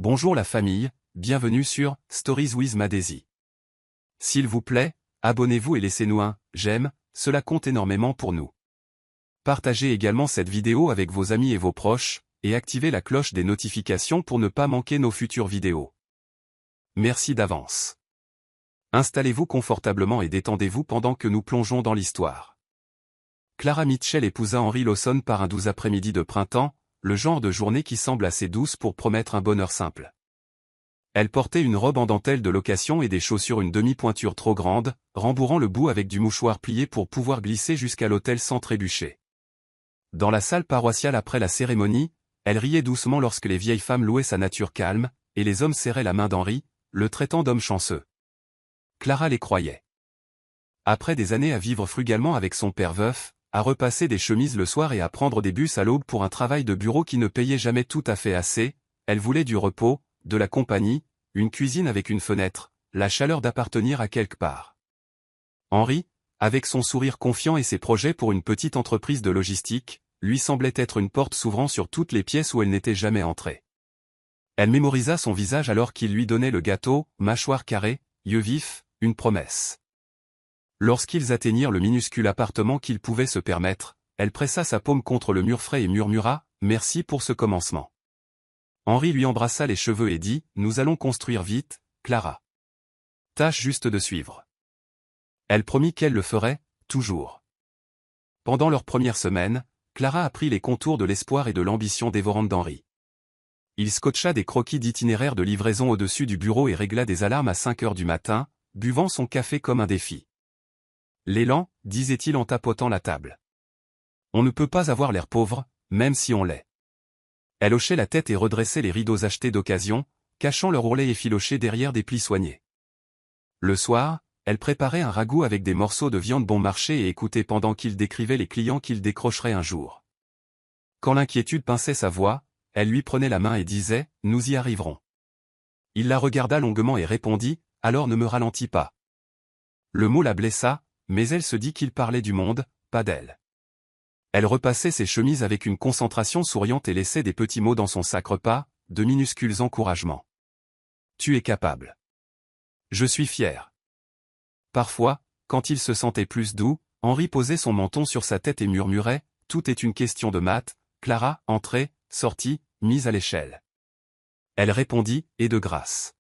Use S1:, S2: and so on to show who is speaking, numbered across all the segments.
S1: Bonjour la famille, bienvenue sur Stories with Madesi. S'il vous plaît, abonnez-vous et laissez-nous un j'aime, cela compte énormément pour nous. Partagez également cette vidéo avec vos amis et vos proches, et activez la cloche des notifications pour ne pas manquer nos futures vidéos. Merci d'avance. Installez-vous confortablement et détendez-vous pendant que nous plongeons dans l'histoire. Clara Mitchell épousa Henry Lawson par un doux après-midi de printemps, le genre de journée qui semble assez douce pour promettre un bonheur simple. Elle portait une robe en dentelle de location et des chaussures une demi-pointure trop grande, rembourrant le bout avec du mouchoir plié pour pouvoir glisser jusqu'à l'autel sans trébucher. Dans la salle paroissiale après la cérémonie, elle riait doucement lorsque les vieilles femmes louaient sa nature calme, et les hommes serraient la main d'Henry, le traitant d'homme chanceux. Clara les croyait. Après des années à vivre frugalement avec son père veuf, à repasser des chemises le soir et à prendre des bus à l'aube pour un travail de bureau qui ne payait jamais tout à fait assez, elle voulait du repos, de la compagnie, une cuisine avec une fenêtre, la chaleur d'appartenir à quelque part. Henry, avec son sourire confiant et ses projets pour une petite entreprise de logistique, lui semblait être une porte s'ouvrant sur toutes les pièces où elle n'était jamais entrée. Elle mémorisa son visage alors qu'il lui donnait le gâteau, mâchoire carrée, yeux vifs, une promesse. Lorsqu'ils atteignirent le minuscule appartement qu'ils pouvaient se permettre, elle pressa sa paume contre le mur frais et murmura « Merci pour ce commencement ». Henry lui embrassa les cheveux et dit « Nous allons construire vite, Clara. Tâche juste de suivre. » Elle promit qu'elle le ferait, toujours. Pendant leur première semaine, Clara apprit les contours de l'espoir et de l'ambition dévorante d'Henry. Il scotcha des croquis d'itinéraire de livraison au-dessus du bureau et régla des alarmes à 5 heures du matin, buvant son café comme un défi. L'élan, disait-il en tapotant la table. On ne peut pas avoir l'air pauvre, même si on l'est. Elle hochait la tête et redressait les rideaux achetés d'occasion, cachant leur ourlet effiloché derrière des plis soignés. Le soir, elle préparait un ragoût avec des morceaux de viande bon marché et écoutait pendant qu'il décrivait les clients qu'il décrocherait un jour. Quand l'inquiétude pinçait sa voix, elle lui prenait la main et disait « Nous y arriverons ». Il la regarda longuement et répondit « Alors ne me ralentis pas ». Le mot la blessa, mais elle se dit qu'il parlait du monde, pas d'elle. Elle repassait ses chemises avec une concentration souriante et laissait des petits mots dans son sac repas, de minuscules encouragements. « Tu es capable. Je suis fier. » Parfois, quand il se sentait plus doux, Henry posait son menton sur sa tête et murmurait « Tout est une question de maths, Clara, entrée, sortie, mise à l'échelle. » Elle répondit « Et de grâce. »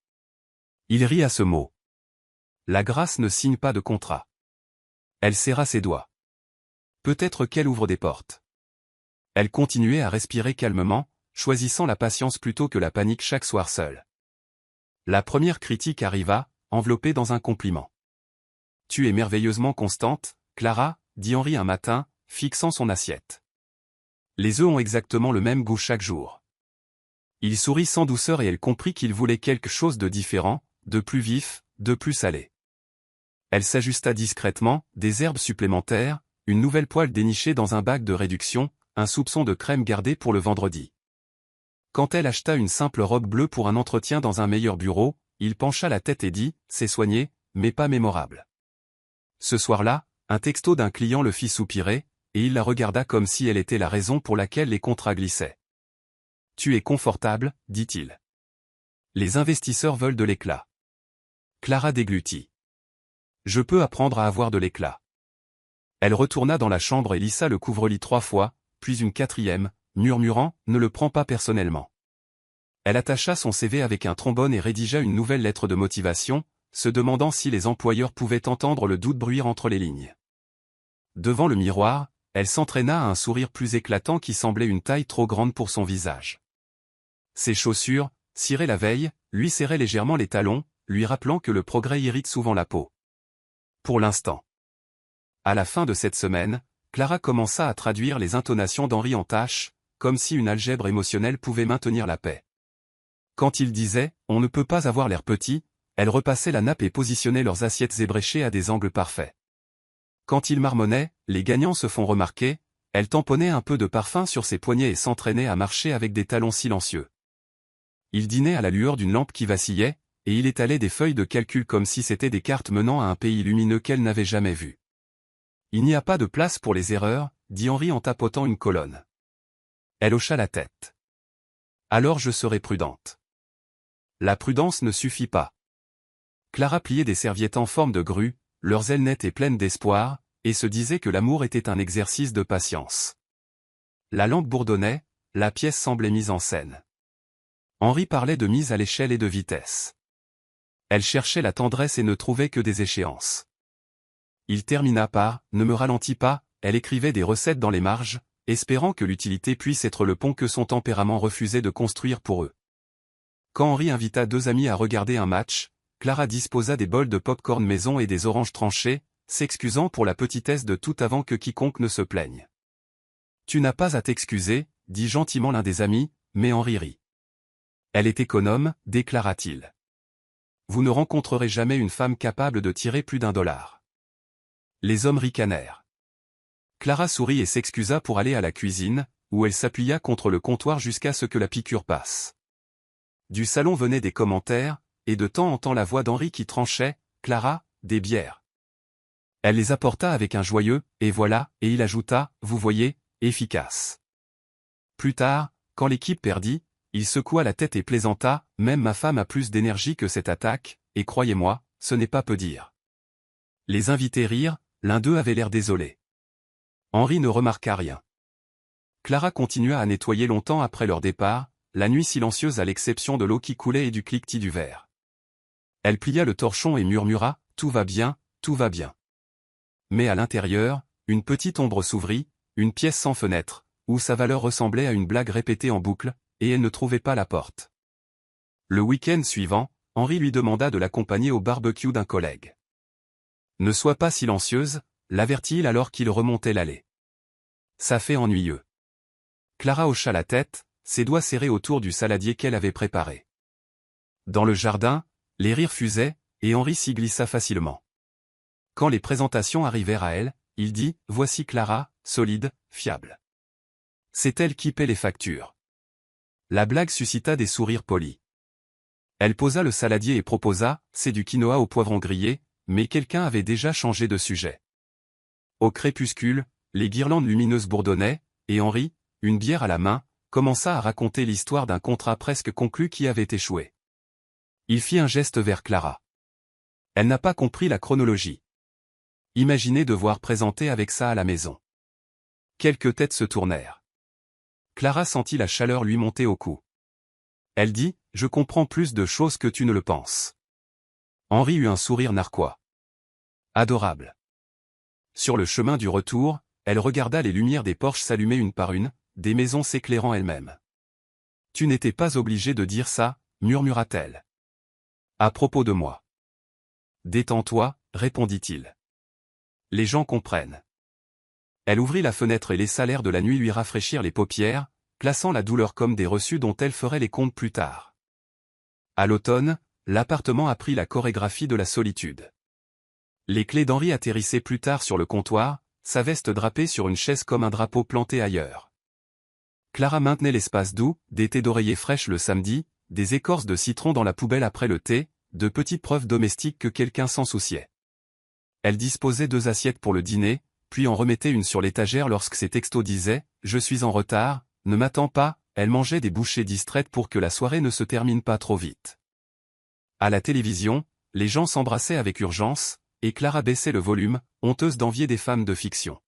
S1: Il rit à ce mot. La grâce ne signe pas de contrat. Elle serra ses doigts. Peut-être qu'elle ouvre des portes. Elle continuait à respirer calmement, choisissant la patience plutôt que la panique chaque soir seule. La première critique arriva, enveloppée dans un compliment. « Tu es merveilleusement constante, Clara, » dit Henry un matin, fixant son assiette. « Les œufs ont exactement le même goût chaque jour. » Il sourit sans douceur et elle comprit qu'il voulait quelque chose de différent, de plus vif, de plus salé. Elle s'ajusta discrètement, des herbes supplémentaires, une nouvelle poêle dénichée dans un bac de réduction, un soupçon de crème gardée pour le vendredi. Quand elle acheta une simple robe bleue pour un entretien dans un meilleur bureau, il pencha la tête et dit « C'est soigné, mais pas mémorable. » Ce soir-là, un texto d'un client le fit soupirer, et il la regarda comme si elle était la raison pour laquelle les contrats glissaient. « Tu es confortable, dit-il. Les investisseurs veulent de l'éclat. » Clara déglutit. « Je peux apprendre à avoir de l'éclat. » Elle retourna dans la chambre et lissa le couvre-lit 3 fois, puis une 4e, murmurant « Ne le prends pas personnellement. » Elle attacha son CV avec un trombone et rédigea une nouvelle lettre de motivation, se demandant si les employeurs pouvaient entendre le doute bruire entre les lignes. Devant le miroir, elle s'entraîna à un sourire plus éclatant qui semblait une taille trop grande pour son visage. Ses chaussures, cirées la veille, lui serraient légèrement les talons, lui rappelant que le progrès irrite souvent la peau. Pour l'instant. À la fin de cette semaine, Clara commença à traduire les intonations d'Henry en tâches, comme si une algèbre émotionnelle pouvait maintenir la paix. Quand il disait « On ne peut pas avoir l'air petit », elle repassait la nappe et positionnait leurs assiettes ébréchées à des angles parfaits. Quand il marmonnait « Les gagnants se font remarquer », elle tamponnait un peu de parfum sur ses poignets et s'entraînait à marcher avec des talons silencieux. Il dînait à la lueur d'une lampe qui vacillait, et il étalait des feuilles de calcul comme si c'étaient des cartes menant à un pays lumineux qu'elle n'avait jamais vu. « Il n'y a pas de place pour les erreurs, » dit Henry en tapotant une colonne. Elle hocha la tête. « Alors je serai prudente. La prudence ne suffit pas. Clara pliait des serviettes en forme de grue, leurs ailes nettes et pleines d'espoir, et se disait que l'amour était un exercice de patience. La lampe bourdonnait, la pièce semblait mise en scène. Henri parlait de mise à l'échelle et de vitesse. Elle cherchait la tendresse et ne trouvait que des échéances. Il termina par « Ne me ralentis pas », elle écrivait des recettes dans les marges, espérant que l'utilité puisse être le pont que son tempérament refusait de construire pour eux. Quand Henri invita deux amis à regarder un match, Clara disposa des bols de pop-corn maison et des oranges tranchées, s'excusant pour la petitesse de tout avant que quiconque ne se plaigne. « Tu n'as pas à t'excuser », dit gentiment l'un des amis, mais Henri rit. « Elle est économe », déclara-t-il. « Vous ne rencontrerez jamais une femme capable de tirer plus d'$1. » Les hommes ricanèrent. Clara sourit et s'excusa pour aller à la cuisine, où elle s'appuya contre le comptoir jusqu'à ce que la piqûre passe. Du salon venaient des commentaires, et de temps en temps la voix d'Henri qui tranchait « Clara, des bières ». Elle les apporta avec un joyeux « et voilà », et il ajouta « vous voyez, efficace ». Plus tard, quand l'équipe perdit, il secoua la tête et plaisanta « même ma femme a plus d'énergie que cette attaque, et croyez-moi, ce n'est pas peu dire ». Les invités rirent, l'un d'eux avait l'air désolé. Henri ne remarqua rien. Clara continua à nettoyer longtemps après leur départ, la nuit silencieuse à l'exception de l'eau qui coulait et du cliquetis du verre. Elle plia le torchon et murmura « Tout va bien, tout va bien ». Mais à l'intérieur, une petite ombre s'ouvrit, une pièce sans fenêtre, où sa valeur ressemblait à une blague répétée en boucle, et elle ne trouvait pas la porte. Le week-end suivant, Henri lui demanda de l'accompagner au barbecue d'un collègue. « Ne sois pas silencieuse », l'avertit-il alors qu'il remontait l'allée. « Ça fait ennuyeux. » Clara hocha la tête, ses doigts serrés autour du saladier qu'elle avait préparé. Dans le jardin, les rires fusaient, et Henri s'y glissa facilement. Quand les présentations arrivèrent à elle, il dit « Voici Clara, solide, fiable. » C'est elle qui paie les factures. La blague suscita des sourires polis. Elle posa le saladier et proposa « C'est du quinoa au poivron grillé », mais quelqu'un avait déjà changé de sujet. Au crépuscule, les guirlandes lumineuses bourdonnaient, et Henri, une bière à la main, commença à raconter l'histoire d'un contrat presque conclu qui avait échoué. Il fit un geste vers Clara. Elle n'a pas compris la chronologie. Imaginez devoir présenter avec ça à la maison. Quelques têtes se tournèrent. Clara sentit la chaleur lui monter au cou. Elle dit « Je comprends plus de choses que tu ne le penses. » Henri eut un sourire narquois. Adorable. Sur le chemin du retour, elle regarda les lumières des porches s'allumer une par une, des maisons s'éclairant elles-mêmes. « Tu n'étais pas obligé de dire ça, » murmura-t-elle. « À propos de moi. »« Détends-toi, » répondit-il. « Les gens comprennent. » Elle ouvrit la fenêtre et laissa l'air de la nuit lui rafraîchir les paupières, plaçant la douleur comme des reçus dont elle ferait les comptes plus tard. À l'automne, l'appartement apprit la chorégraphie de la solitude. Les clés d'Henri atterrissaient plus tard sur le comptoir, sa veste drapée sur une chaise comme un drapeau planté ailleurs. Clara maintenait l'espace doux, des thés d'oreiller fraîches le samedi, des écorces de citron dans la poubelle après le thé, de petites preuves domestiques que quelqu'un s'en souciait. Elle disposait 2 assiettes pour le dîner, puis en remettait une sur l'étagère lorsque ses textos disaient « Je suis en retard, ne m'attends pas », elle mangeait des bouchées distraites pour que la soirée ne se termine pas trop vite. À la télévision, les gens s'embrassaient avec urgence, et Clara baissait le volume, honteuse d'envier des femmes de fiction.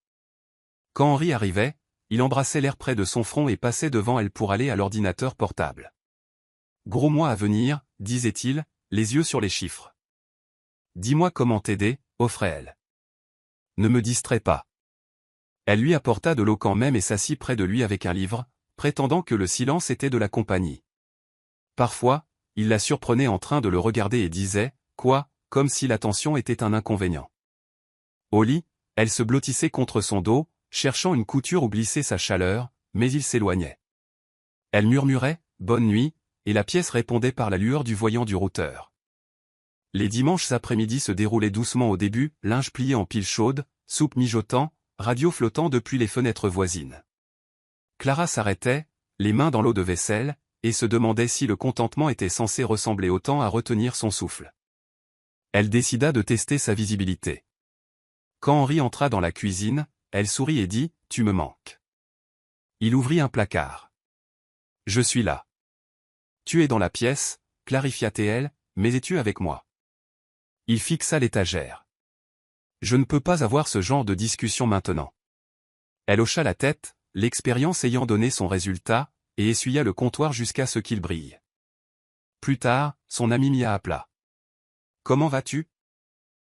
S1: Quand Henri arrivait, il embrassait l'air près de son front et passait devant elle pour aller à l'ordinateur portable. « Gros mois à venir », disait-il, les yeux sur les chiffres. « Dis-moi comment t'aider », offrait-elle. « Ne me distrais pas. » Elle lui apporta de l'eau quand même et s'assit près de lui avec un livre, prétendant que le silence était de la compagnie. Parfois, il la surprenait en train de le regarder et disait « Quoi ?» comme si l'attention était un inconvénient. Au lit, elle se blottissait contre son dos, cherchant une couture où glisser sa chaleur, mais il s'éloignait. Elle murmurait « Bonne nuit », et la pièce répondait par la lueur du voyant du routeur. Les dimanches après-midi se déroulaient doucement au début, linge plié en pile chaude, soupe mijotant, radio flottant depuis les fenêtres voisines. Clara s'arrêtait, les mains dans l'eau de vaisselle, et se demandait si le contentement était censé ressembler autant à retenir son souffle. Elle décida de tester sa visibilité. Quand Henri entra dans la cuisine, elle sourit et dit « Tu me manques ». Il ouvrit un placard. « Je suis là. » Tu es dans la pièce, clarifia-t-elle, mais es-tu avec moi? Il fixa l'étagère. Je ne peux pas avoir ce genre de discussion maintenant. Elle hocha la tête, l'expérience ayant donné son résultat, et essuya le comptoir jusqu'à ce qu'il brille. Plus tard, son amie Mia appela. Comment vas-tu?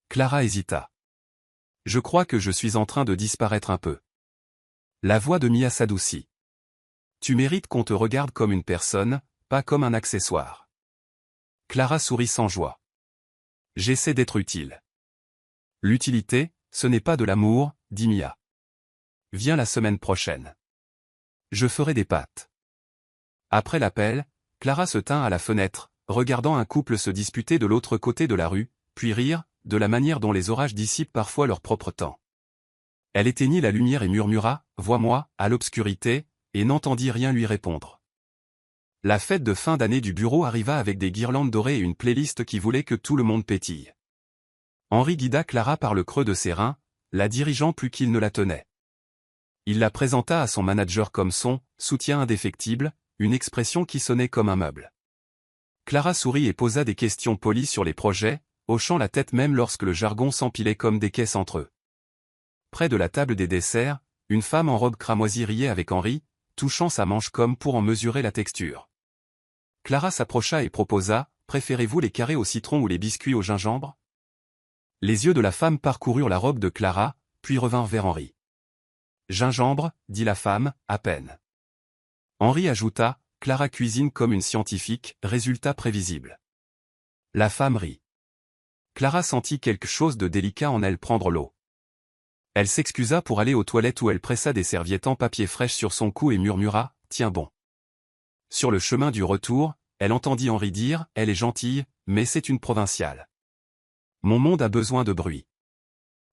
S1: Clara hésita. Je crois que je suis en train de disparaître un peu. La voix de Mia s'adoucit. Tu mérites qu'on te regarde comme une personne, pas comme un accessoire. Clara sourit sans joie. J'essaie d'être utile. L'utilité, ce n'est pas de l'amour, dit Mia. Viens la semaine prochaine. Je ferai des pâtes. Après l'appel, Clara se tint à la fenêtre, regardant un couple se disputer de l'autre côté de la rue, puis rire, de la manière dont les orages dissipent parfois leur propre temps. Elle éteignit la lumière et murmura, « Vois-moi », à l'obscurité, et n'entendit rien lui répondre. La fête de fin d'année du bureau arriva avec des guirlandes dorées et une playlist qui voulait que tout le monde pétille. Henri guida Clara par le creux de ses reins, la dirigeant plus qu'il ne la tenait. Il la présenta à son manager comme son « soutien indéfectible », une expression qui sonnait comme un meuble. Clara sourit et posa des questions polies sur les projets, hochant la tête même lorsque le jargon s'empilait comme des caisses entre eux. Près de la table des desserts, une femme en robe cramoisie riait avec Henri, touchant sa manche comme pour en mesurer la texture. Clara s'approcha et proposa, « Préférez-vous les carrés au citron ou les biscuits au gingembre ?» Les yeux de la femme parcoururent la robe de Clara, puis revinrent vers Henri. « Gingembre, » dit la femme, à peine. Henri ajouta, « Clara cuisine comme une scientifique, résultat prévisible. » La femme rit. Clara sentit quelque chose de délicat en elle prendre l'eau. Elle s'excusa pour aller aux toilettes où elle pressa des serviettes en papier fraîche sur son cou et murmura, « Tiens bon. » Sur le chemin du retour, elle entendit Henri dire, « Elle est gentille, mais c'est une provinciale. Mon monde a besoin de bruit. »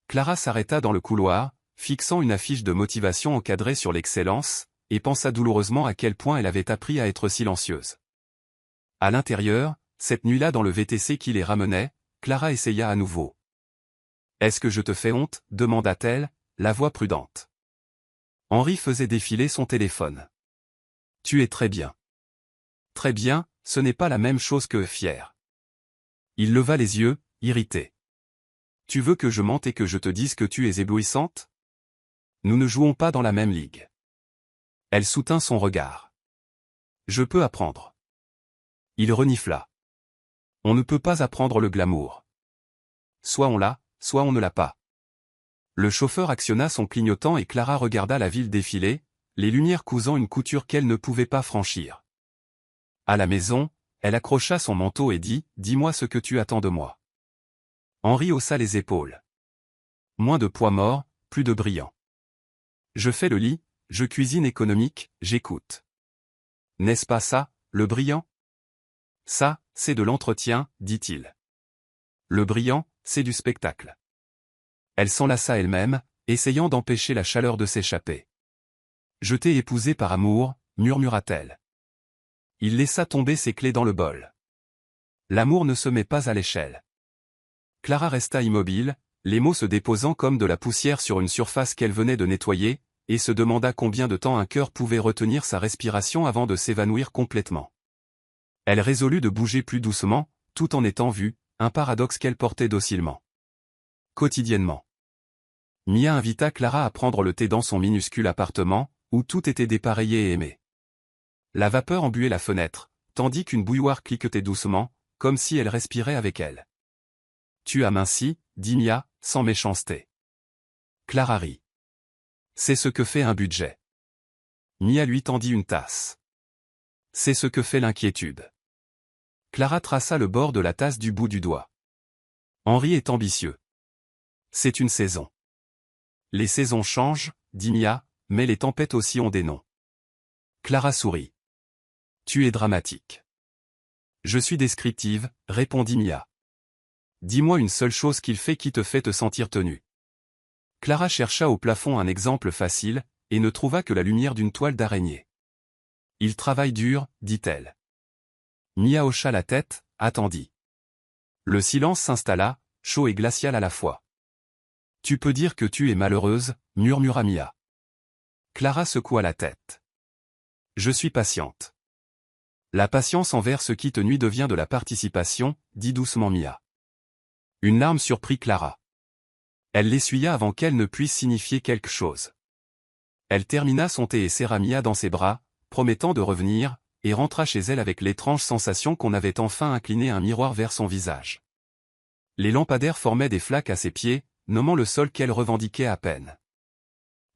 S1: Clara s'arrêta dans le couloir, fixant une affiche de motivation encadrée sur l'excellence, et pensa douloureusement à quel point elle avait appris à être silencieuse. À l'intérieur, cette nuit-là dans le VTC qui les ramenait, Clara essaya à nouveau. « Est-ce que je te fais honte ?» demanda-t-elle, la voix prudente. Henri faisait défiler son téléphone. « Tu es très bien. » « Très bien, ce n'est pas la même chose que fier. » Il leva les yeux, irrité. « Tu veux que je mente et que je te dise que tu es éblouissante? Nous ne jouons pas dans la même ligue. » Elle soutint son regard. « Je peux apprendre. » Il renifla. « On ne peut pas apprendre le glamour. Soit on l'a, soit on ne l'a pas. » Le chauffeur actionna son clignotant et Clara regarda la ville défiler, les lumières cousant une couture qu'elle ne pouvait pas franchir. À la maison, elle accrocha son manteau et dit, « Dis-moi ce que tu attends de moi. » Henri haussa les épaules. Moins de poids mort, plus de brillant. Je fais le lit, je cuisine économique, j'écoute. N'est-ce pas ça, le brillant? Ça, c'est de l'entretien, dit-il. Le brillant, c'est du spectacle. Elle s'enlaça elle-même, essayant d'empêcher la chaleur de s'échapper. Je t'ai épousé par amour, murmura-t-elle. Il laissa tomber ses clés dans le bol. L'amour ne se met pas à l'échelle. Clara resta immobile, les mots se déposant comme de la poussière sur une surface qu'elle venait de nettoyer, et se demanda combien de temps un cœur pouvait retenir sa respiration avant de s'évanouir complètement. Elle résolut de bouger plus doucement, tout en étant vue, un paradoxe qu'elle portait docilement. Quotidiennement. Mia invita Clara à prendre le thé dans son minuscule appartement, où tout était dépareillé et aimé. La vapeur embuait la fenêtre, tandis qu'une bouilloire cliquetait doucement, comme si elle respirait avec elle. « Tu amincis » dit Mia, sans méchanceté. Clara rit. « C'est ce que fait un budget. » Mia lui tendit une tasse. « C'est ce que fait l'inquiétude. » Clara traça le bord de la tasse du bout du doigt. Henri est ambitieux. C'est une saison. Les saisons changent, dit Mia, mais les tempêtes aussi ont des noms. Clara sourit. Tu es dramatique. Je suis descriptive, répondit Mia. Dis-moi une seule chose qu'il fait qui te fait te sentir tenue. Clara chercha au plafond un exemple facile, et ne trouva que la lumière d'une toile d'araignée. Il travaille dur, dit-elle. Mia hocha la tête, attendit. Le silence s'installa, chaud et glacial à la fois. Tu peux dire que tu es malheureuse, murmura Mia. Clara secoua la tête. Je suis patiente. La patience envers ce qui te nuit devient de la participation, dit doucement Mia. Une larme surprit Clara. Elle l'essuya avant qu'elle ne puisse signifier quelque chose. Elle termina son thé et serra Mia dans ses bras, promettant de revenir, et rentra chez elle avec l'étrange sensation qu'on avait enfin incliné un miroir vers son visage. Les lampadaires formaient des flaques à ses pieds, nommant le sol qu'elle revendiquait à peine.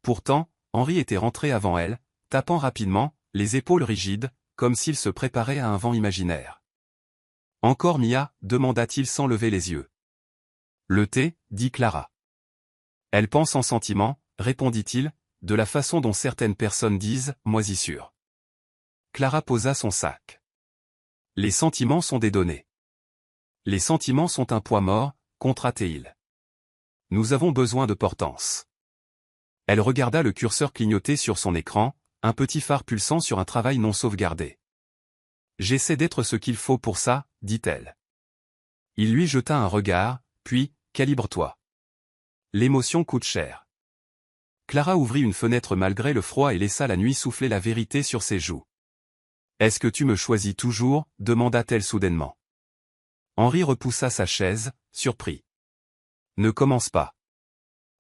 S1: Pourtant, Henri était rentré avant elle, tapant rapidement, les épaules rigides, comme s'il se préparait à un vent imaginaire. « Encore Mia » demanda-t-il sans lever les yeux. « Le thé » dit Clara. « Elle pense en sentiment » répondit-il, de la façon dont certaines personnes disent « moisissure ». Clara posa son sac. « Les sentiments sont des données. Les sentiments sont un poids mort, contrat-il. Nous avons besoin de portance. » Elle regarda le curseur clignoter sur son écran, un petit phare pulsant sur un travail non sauvegardé. « J'essaie d'être ce qu'il faut pour ça, dit-elle. Il lui jeta un regard, puis, calibre-toi. L'émotion coûte cher. Clara ouvrit une fenêtre malgré le froid et laissa la nuit souffler la vérité sur ses joues. « Est-ce que tu me choisis toujours » demanda-t-elle soudainement. Henri repoussa sa chaise, surpris. « Ne commence pas.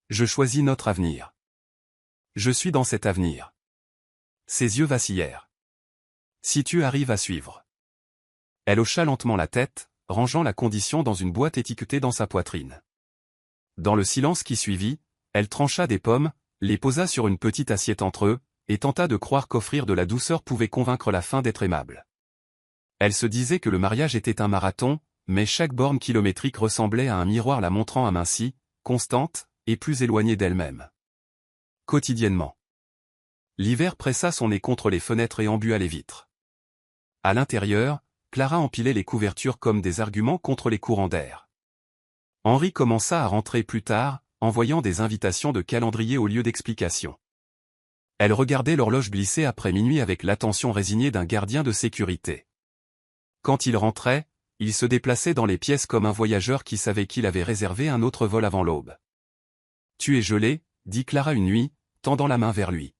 S1: Je choisis notre avenir. Je suis dans cet avenir. » Ses yeux vacillèrent. « Si tu arrives à suivre. » Elle hocha lentement la tête, rangeant la condition dans une boîte étiquetée dans sa poitrine. Dans le silence qui suivit, elle trancha des pommes, les posa sur une petite assiette entre eux, et tenta de croire qu'offrir de la douceur pouvait convaincre la faim d'être aimable. Elle se disait que le mariage était un marathon, mais chaque borne kilométrique ressemblait à un miroir la montrant amincie, constante, et plus éloignée d'elle-même. Quotidiennement. L'hiver pressa son nez contre les fenêtres et embua les vitres. À l'intérieur, Clara empilait les couvertures comme des arguments contre les courants d'air. Henri commença à rentrer plus tard, envoyant des invitations de calendrier au lieu d'explications. Elle regardait l'horloge glisser après minuit avec l'attention résignée d'un gardien de sécurité. Quand il rentrait, il se déplaçait dans les pièces comme un voyageur qui savait qu'il avait réservé un autre vol avant l'aube. « Tu es gelé » dit Clara une nuit, tendant la main vers lui.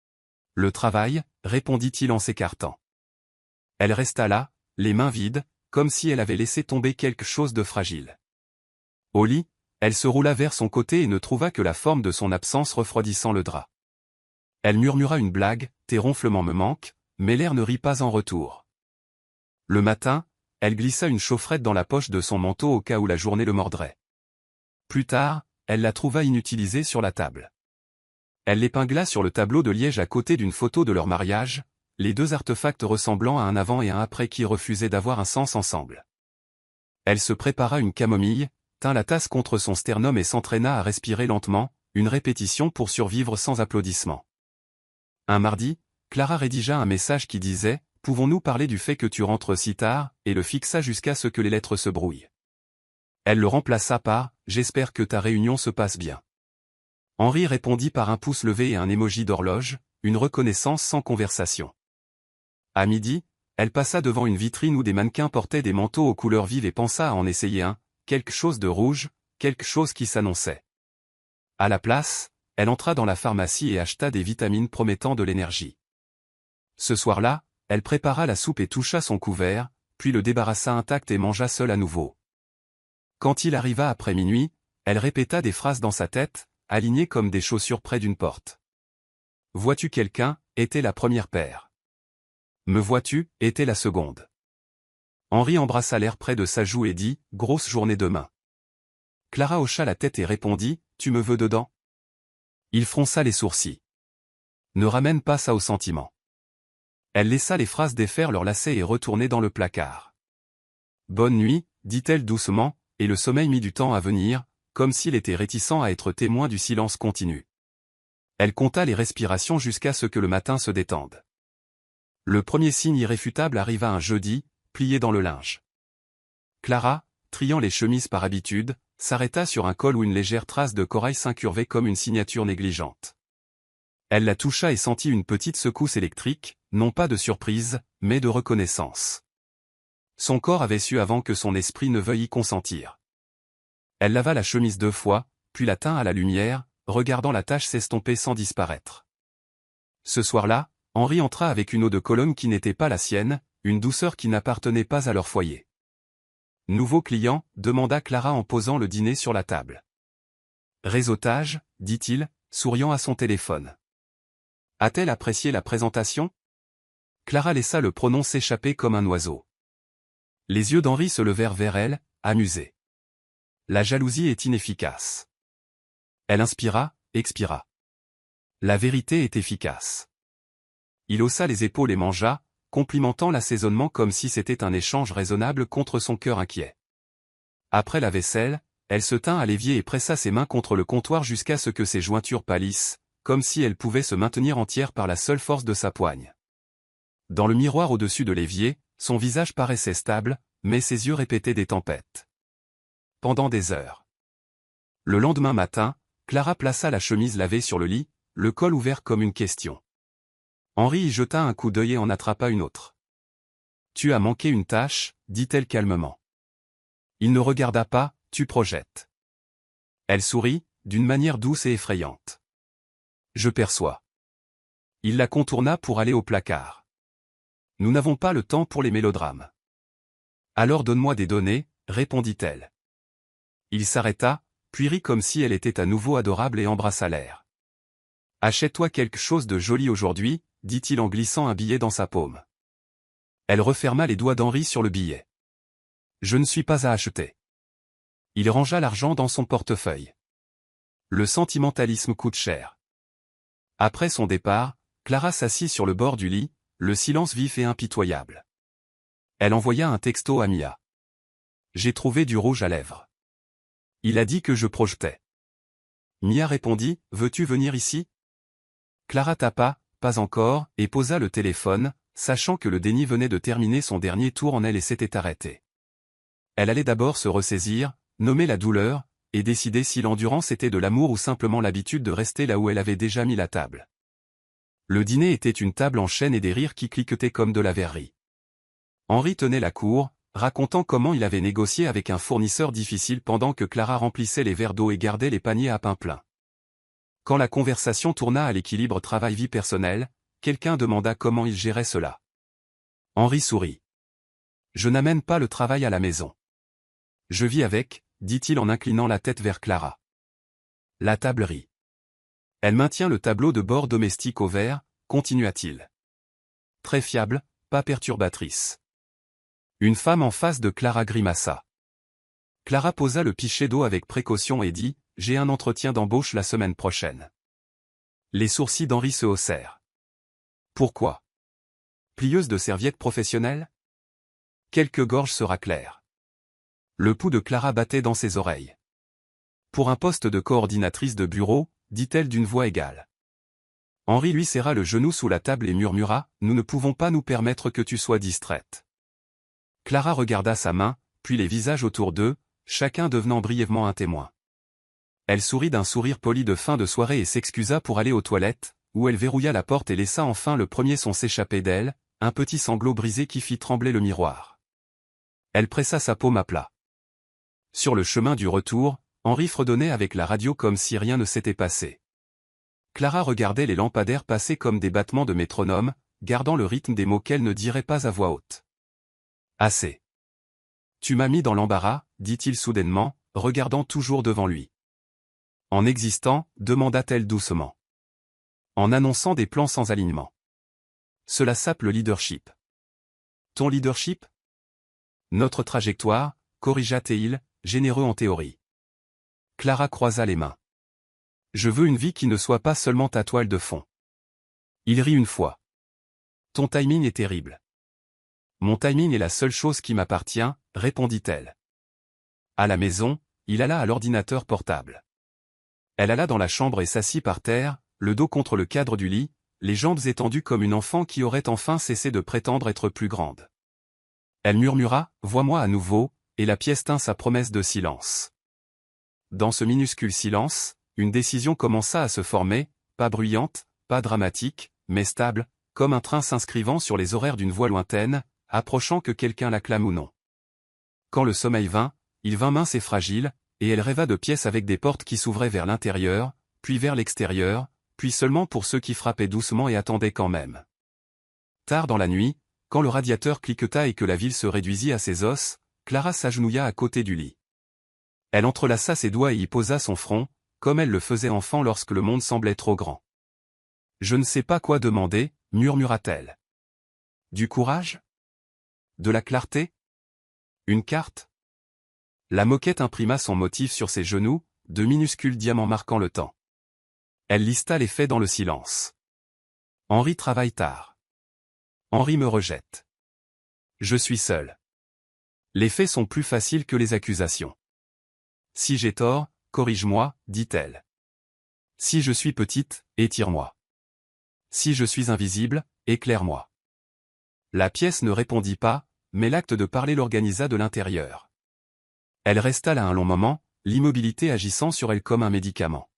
S1: « Le travail » répondit-il en s'écartant. Elle resta là, les mains vides, comme si elle avait laissé tomber quelque chose de fragile. Au lit, elle se roula vers son côté et ne trouva que la forme de son absence refroidissant le drap. Elle murmura une blague, « Tes ronflements me manquent », mais l'air ne rit pas en retour. Le matin, elle glissa une chaufferette dans la poche de son manteau au cas où la journée le mordrait. Plus tard, elle la trouva inutilisée sur la table. Elle l'épingla sur le tableau de liège à côté d'une photo de leur mariage, les deux artefacts ressemblant à un avant et un après qui refusaient d'avoir un sens ensemble. Elle se prépara une camomille, tint la tasse contre son sternum et s'entraîna à respirer lentement, une répétition pour survivre sans applaudissements. Un mardi, Clara rédigea un message qui disait « Pouvons-nous parler du fait que tu rentres si tard ?» et le fixa jusqu'à ce que les lettres se brouillent. Elle le remplaça par « J'espère que ta réunion se passe bien. » Henri répondit par un pouce levé et un émoji d'horloge, une reconnaissance sans conversation. À midi, elle passa devant une vitrine où des mannequins portaient des manteaux aux couleurs vives et pensa à en essayer un, quelque chose de rouge, quelque chose qui s'annonçait. À la place, elle entra dans la pharmacie et acheta des vitamines promettant de l'énergie. Ce soir-là, elle prépara la soupe et toucha son couvert, puis le débarrassa intact et mangea seule à nouveau. Quand il arriva après minuit, elle répéta des phrases dans sa tête, alignées comme des chaussures près d'une porte. « Vois-tu quelqu'un » était la première paire. « Me vois-tu » était la seconde. Henri embrassa l'air près de sa joue et dit « Grosse journée demain. » Clara hocha la tête et répondit « Tu me veux dedans ?» Il fronça les sourcils. « Ne ramène pas ça au sentiment. » Elle laissa les phrases défaire leurs lacets et retourner dans le placard. « Bonne nuit » dit-elle doucement, et le sommeil mit du temps à venir, comme s'il était réticent à être témoin du silence continu. Elle compta les respirations jusqu'à ce que le matin se détende. Le premier signe irréfutable arriva un jeudi, plié dans le linge. Clara, triant les chemises par habitude, s'arrêta sur un col où une légère trace de corail s'incurvait comme une signature négligente. Elle la toucha et sentit une petite secousse électrique, non pas de surprise, mais de reconnaissance. Son corps avait su avant que son esprit ne veuille y consentir. Elle lava la chemise 2 fois, puis la tint à la lumière, regardant la tache s'estomper sans disparaître. Ce soir-là, Henri entra avec une eau de Cologne qui n'était pas la sienne, une douceur qui n'appartenait pas à leur foyer. Nouveau client, demanda Clara en posant le dîner sur la table. Réseautage, dit-il, souriant à son téléphone. A-t-elle apprécié la présentation? Clara laissa le pronom s'échapper comme un oiseau. Les yeux d'Henri se levèrent vers elle, amusés. La jalousie est inefficace. Elle inspira, expira. La vérité est efficace. Il haussa les épaules et mangea, complimentant l'assaisonnement comme si c'était un échange raisonnable contre son cœur inquiet. Après la vaisselle, elle se tint à l'évier et pressa ses mains contre le comptoir jusqu'à ce que ses jointures pâlissent, comme si elle pouvait se maintenir entière par la seule force de sa poigne. Dans le miroir au-dessus de l'évier, son visage paraissait stable, mais ses yeux répétaient des tempêtes. Pendant des heures. Le lendemain matin, Clara plaça la chemise lavée sur le lit, le col ouvert comme une question. Henri y jeta un coup d'œil et en attrapa une autre. « Tu as manqué une tâche, dit-elle calmement. Il ne regarda pas, « Tu projettes. » Elle sourit, d'une manière douce et effrayante. « Je perçois. » Il la contourna pour aller au placard. « Nous n'avons pas le temps pour les mélodrames. »« Alors donne-moi des données, » répondit-elle. Il s'arrêta, puis rit comme si elle était à nouveau adorable et embrassa l'air. « Achète-toi quelque chose de joli aujourd'hui, » dit-il en glissant un billet dans sa paume. Elle referma les doigts d'Henri sur le billet. « Je ne suis pas à acheter. » Il rangea l'argent dans son portefeuille. Le sentimentalisme coûte cher. Après son départ, Clara s'assit sur le bord du lit, le silence vif et impitoyable. Elle envoya un texto à Mia. « J'ai trouvé du rouge à lèvres. Il a dit que je projetais. » Mia répondit, « Veux-tu venir ici ?» Clara tapa, « Pas encore » et posa le téléphone, sachant que le déni venait de terminer son dernier tour en elle et s'était arrêté. Elle allait d'abord se ressaisir, nommer la douleur, et décider si l'endurance était de l'amour ou simplement l'habitude de rester là où elle avait déjà mis la table. Le dîner était une table en chêne et des rires qui cliquetaient comme de la verrerie. Henri tenait la cour, racontant comment il avait négocié avec un fournisseur difficile pendant que Clara remplissait les verres d'eau et gardait les paniers à pain plein. Quand la conversation tourna à l'équilibre travail-vie personnelle, quelqu'un demanda comment il gérait cela. Henri sourit. « Je n'amène pas le travail à la maison. Je vis avec, » dit-il en inclinant la tête vers Clara. La table rit. Elle maintient le tableau de bord domestique au vert, continua-t-il. Très fiable, pas perturbatrice. Une femme en face de Clara grimaça. Clara posa le pichet d'eau avec précaution et dit, « J'ai un entretien d'embauche la semaine prochaine. » Les sourcils d'Henri se haussèrent. Pourquoi? Plieuse de serviettes professionnelles? Quelques gorges se raclèrent. Le pouls de Clara battait dans ses oreilles. Pour un poste de coordinatrice de bureau, dit-elle d'une voix égale. Henri lui serra le genou sous la table et murmura, « Nous ne pouvons pas nous permettre que tu sois distraite. » Clara regarda sa main, puis les visages autour d'eux, chacun devenant brièvement un témoin. Elle sourit d'un sourire poli de fin de soirée et s'excusa pour aller aux toilettes, où elle verrouilla la porte et laissa enfin le premier son s'échapper d'elle, un petit sanglot brisé qui fit trembler le miroir. Elle pressa sa paume à plat. Sur le chemin du retour, Henri fredonnait avec la radio comme si rien ne s'était passé. Clara regardait les lampadaires passer comme des battements de métronome, gardant le rythme des mots qu'elle ne dirait pas à voix haute. « Assez. Tu m'as mis dans l'embarras, » dit-il soudainement, regardant toujours devant lui. « En existant, » demanda-t-elle doucement. « En annonçant des plans sans alignement. Cela sape le leadership. »« Ton leadership ?»« Notre trajectoire, » corrigea-t-il, généreux en théorie. Clara croisa les mains. « Je veux une vie qui ne soit pas seulement ta toile de fond. » Il rit une fois. « Ton timing est terrible. »« Mon timing est la seule chose qui m'appartient, » répondit-elle. À la maison, il alla à l'ordinateur portable. Elle alla dans la chambre et s'assit par terre, le dos contre le cadre du lit, les jambes étendues comme une enfant qui aurait enfin cessé de prétendre être plus grande. Elle murmura, « Vois-moi à nouveau », et la pièce tint sa promesse de silence. Dans ce minuscule silence, une décision commença à se former, pas bruyante, pas dramatique, mais stable, comme un train s'inscrivant sur les horaires d'une voie lointaine, approchant que quelqu'un l'acclame ou non. Quand le sommeil vint, il vint mince et fragile, et elle rêva de pièces avec des portes qui s'ouvraient vers l'intérieur, puis vers l'extérieur, puis seulement pour ceux qui frappaient doucement et attendaient quand même. Tard dans la nuit, quand le radiateur cliqueta et que la ville se réduisit à ses os, Clara s'agenouilla à côté du lit. Elle entrelaça ses doigts et y posa son front, comme elle le faisait enfant lorsque le monde semblait trop grand. « Je ne sais pas quoi demander, murmura-t-elle. Du courage? De la clarté? Une carte? » La moquette imprima son motif sur ses genoux, de minuscules diamants marquant le temps. Elle lista les faits dans le silence. Henri travaille tard. Henri me rejette. Je suis seul. Les faits sont plus faciles que les accusations. Si j'ai tort, corrige-moi, dit-elle. Si je suis petite, étire-moi. Si je suis invisible, éclaire-moi. La pièce ne répondit pas, mais l'acte de parler l'organisa de l'intérieur. Elle resta là un long moment, l'immobilité agissant sur elle comme un médicament.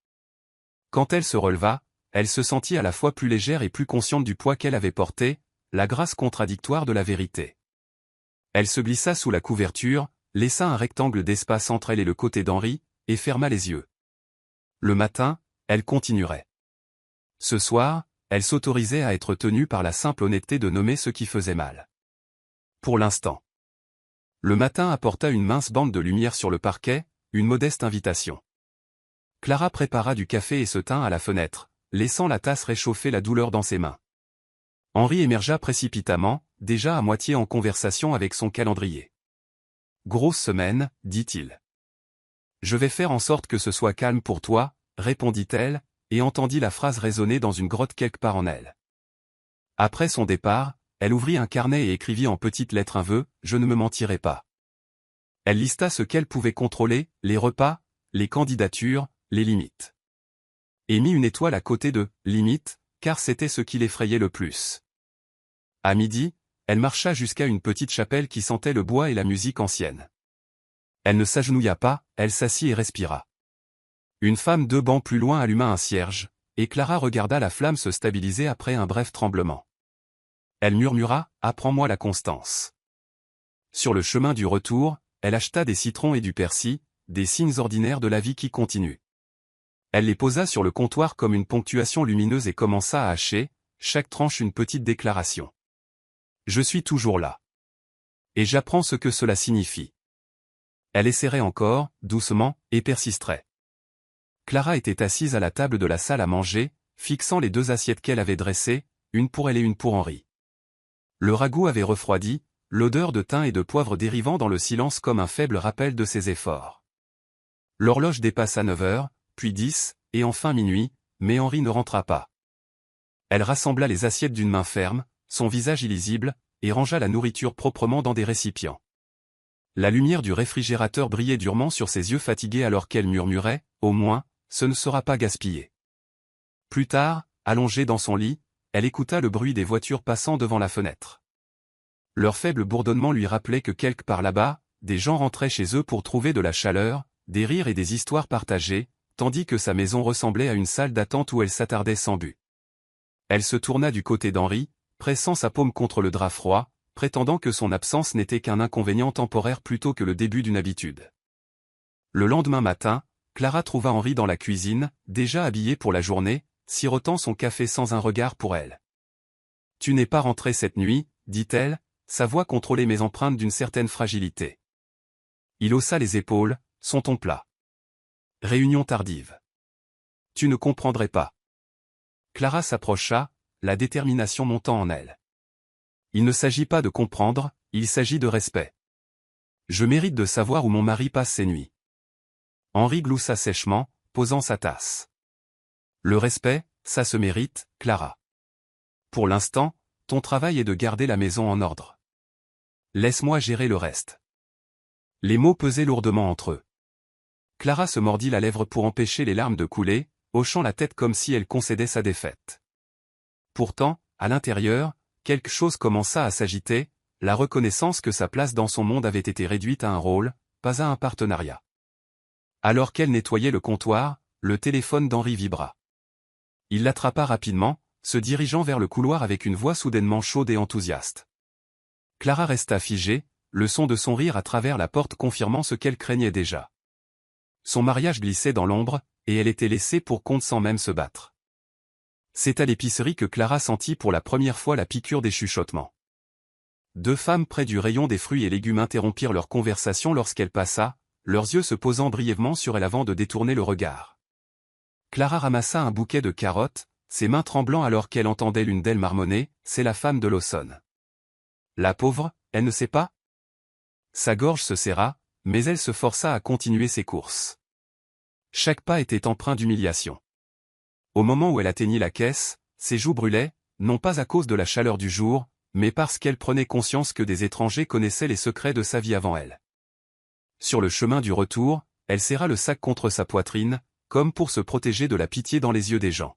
S1: Quand elle se releva, elle se sentit à la fois plus légère et plus consciente du poids qu'elle avait porté, la grâce contradictoire de la vérité. Elle se glissa sous la couverture, laissa un rectangle d'espace entre elle et le côté d'Henri, et ferma les yeux. Le matin, elle continuerait. Ce soir, elle s'autorisait à être tenue par la simple honnêteté de nommer ce qui faisait mal. Pour l'instant. Le matin apporta une mince bande de lumière sur le parquet, une modeste invitation. Clara prépara du café et se tint à la fenêtre, laissant la tasse réchauffer la douleur dans ses mains. Henri émergea précipitamment, déjà à moitié en conversation avec son calendrier. « Grosse semaine, dit-il. »« Je vais faire en sorte que ce soit calme pour toi, » répondit-elle, et entendit la phrase résonner dans une grotte quelque part en elle. Après son départ, elle ouvrit un carnet et écrivit en petites lettres un vœu, « Je ne me mentirai pas ». Elle lista ce qu'elle pouvait contrôler, les repas, les candidatures, les limites. Et mit une étoile à côté de « limite », car c'était ce qui l'effrayait le plus. À midi, elle marcha jusqu'à une petite chapelle qui sentait le bois et la musique ancienne. Elle ne s'agenouilla pas, elle s'assit et respira. Une femme 2 bancs plus loin alluma un cierge, et Clara regarda la flamme se stabiliser après un bref tremblement. Elle murmura, « Apprends-moi la constance. » Sur le chemin du retour, elle acheta des citrons et du persil, des signes ordinaires de la vie qui continue. Elle les posa sur le comptoir comme une ponctuation lumineuse et commença à hacher, chaque tranche une petite déclaration. « Je suis toujours là. Et j'apprends ce que cela signifie. » Elle essaierait encore, doucement, et persisterait. Clara était assise à la table de la salle à manger, fixant les 2 assiettes qu'elle avait dressées, une pour elle et une pour Henri. Le ragoût avait refroidi, l'odeur de thym et de poivre dérivant dans le silence comme un faible rappel de ses efforts. L'horloge dépassa 9 heures, puis 10, et enfin minuit, mais Henri ne rentra pas. Elle rassembla les assiettes d'une main ferme, son visage illisible, et rangea la nourriture proprement dans des récipients. La lumière du réfrigérateur brillait durement sur ses yeux fatigués alors qu'elle murmurait, « Au moins, ce ne sera pas gaspillé. » Plus tard, allongée dans son lit, elle écouta le bruit des voitures passant devant la fenêtre. Leur faible bourdonnement lui rappelait que quelque part là-bas, des gens rentraient chez eux pour trouver de la chaleur, des rires et des histoires partagées, tandis que sa maison ressemblait à une salle d'attente où elle s'attardait sans but. Elle se tourna du côté d'Henri, pressant sa paume contre le drap froid, prétendant que son absence n'était qu'un inconvénient temporaire plutôt que le début d'une habitude. Le lendemain matin, Clara trouva Henri dans la cuisine, déjà habillé pour la journée, sirotant son café sans un regard pour elle. « Tu n'es pas rentré cette nuit, dit-elle, sa voix contrôlait mes empreintes d'une certaine fragilité. Il haussa les épaules, son ton plat. Réunion tardive. Tu ne comprendrais pas. Clara s'approcha, la détermination montant en elle. Il ne s'agit pas de comprendre, il s'agit de respect. Je mérite de savoir où mon mari passe ses nuits. Henri gloussa sèchement, posant sa tasse. Le respect, ça se mérite, Clara. Pour l'instant, ton travail est de garder la maison en ordre. Laisse-moi gérer le reste. Les mots pesaient lourdement entre eux. Clara se mordit la lèvre pour empêcher les larmes de couler, hochant la tête comme si elle concédait sa défaite. Pourtant, à l'intérieur, quelque chose commença à s'agiter, la reconnaissance que sa place dans son monde avait été réduite à un rôle, pas à un partenariat. Alors qu'elle nettoyait le comptoir, le téléphone d'Henri vibra. Il l'attrapa rapidement, se dirigeant vers le couloir avec une voix soudainement chaude et enthousiaste. Clara resta figée, le son de son rire à travers la porte confirmant ce qu'elle craignait déjà. Son mariage glissait dans l'ombre, et elle était laissée pour compte sans même se battre. C'est à l'épicerie que Clara sentit pour la première fois la piqûre des chuchotements. Deux femmes près du rayon des fruits et légumes interrompirent leur conversation lorsqu'elle passa, leurs yeux se posant brièvement sur elle avant de détourner le regard. Clara ramassa un bouquet de carottes, ses mains tremblant alors qu'elle entendait l'une d'elles marmonner, « C'est la femme de Lawson. » La pauvre, elle ne sait pas? Sa gorge se serra, mais elle se força à continuer ses courses. Chaque pas était empreint d'humiliation. Au moment où elle atteignit la caisse, ses joues brûlaient, non pas à cause de la chaleur du jour, mais parce qu'elle prenait conscience que des étrangers connaissaient les secrets de sa vie avant elle. Sur le chemin du retour, elle serra le sac contre sa poitrine, comme pour se protéger de la pitié dans les yeux des gens.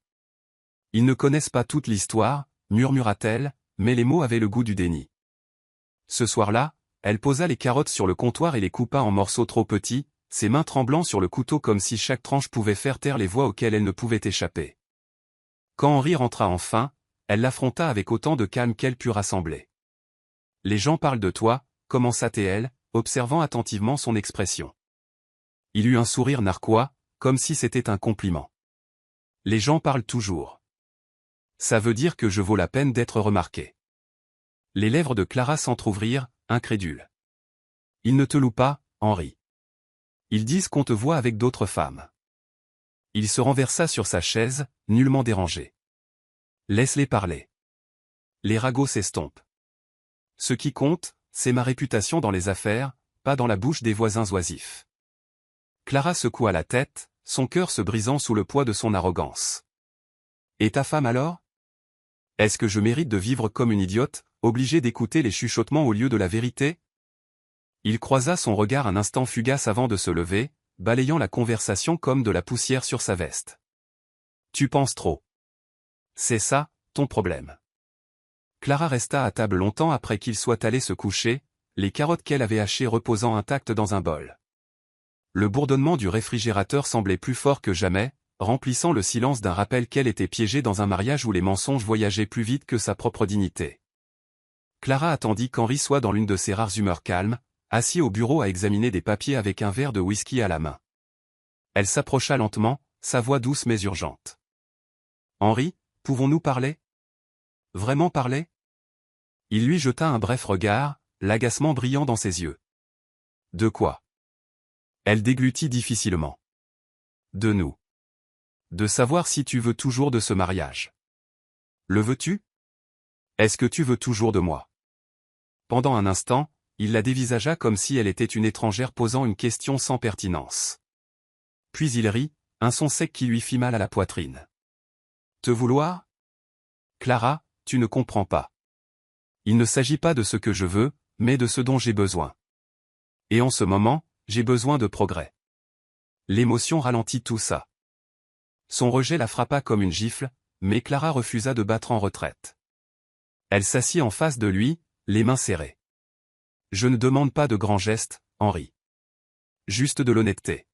S1: Ils ne connaissent pas toute l'histoire, murmura-t-elle, mais les mots avaient le goût du déni. Ce soir-là, elle posa les carottes sur le comptoir et les coupa en morceaux trop petits, ses mains tremblant sur le couteau comme si chaque tranche pouvait faire taire les voix auxquelles elle ne pouvait échapper. Quand Henri rentra enfin, elle l'affronta avec autant de calme qu'elle put rassembler. « Les gens parlent de toi », commença-t-elle, observant attentivement son expression. Il eut un sourire narquois, comme si c'était un compliment. « Les gens parlent toujours. Ça veut dire que je vaux la peine d'être remarqué. » Les lèvres de Clara s'entr'ouvrirent, incrédules. « Ils ne te louent pas, Henri. Ils disent qu'on te voit avec d'autres femmes. » Il se renversa sur sa chaise, nullement dérangé. « Laisse-les parler. Les ragots s'estompent. Ce qui compte, c'est ma réputation dans les affaires, pas dans la bouche des voisins oisifs. » Clara secoua la tête, son cœur se brisant sous le poids de son arrogance. « Et ta femme alors? Est-ce que je mérite de vivre comme une idiote, obligée d'écouter les chuchotements au lieu de la vérité? » Il croisa son regard un instant fugace avant de se lever, balayant la conversation comme de la poussière sur sa veste. « Tu penses trop. C'est ça, ton problème. » Clara resta à table longtemps après qu'il soit allé se coucher, les carottes qu'elle avait hachées reposant intactes dans un bol. Le bourdonnement du réfrigérateur semblait plus fort que jamais, remplissant le silence d'un rappel qu'elle était piégée dans un mariage où les mensonges voyageaient plus vite que sa propre dignité. Clara attendit qu'Henri soit dans l'une de ses rares humeurs calmes, assis au bureau à examiner des papiers avec un verre de whisky à la main. Elle s'approcha lentement, sa voix douce mais urgente. « Henri, pouvons-nous parler? Vraiment parler ?» Il lui jeta un bref regard, l'agacement brillant dans ses yeux. « De quoi ?» Elle déglutit difficilement. « De nous. De savoir si tu veux toujours de ce mariage. Le veux-tu? Est-ce que tu veux toujours de moi? » Pendant un instant, il la dévisagea comme si elle était une étrangère posant une question sans pertinence. Puis il rit, un son sec qui lui fit mal à la poitrine. « Te vouloir? Clara, tu ne comprends pas. Il ne s'agit pas de ce que je veux, mais de ce dont j'ai besoin. Et en ce moment, j'ai besoin de progrès. » L'émotion ralentit tout ça. Son rejet la frappa comme une gifle, mais Clara refusa de battre en retraite. Elle s'assit en face de lui, les mains serrées. « Je ne demande pas de grands gestes, Henri. Juste de l'honnêteté.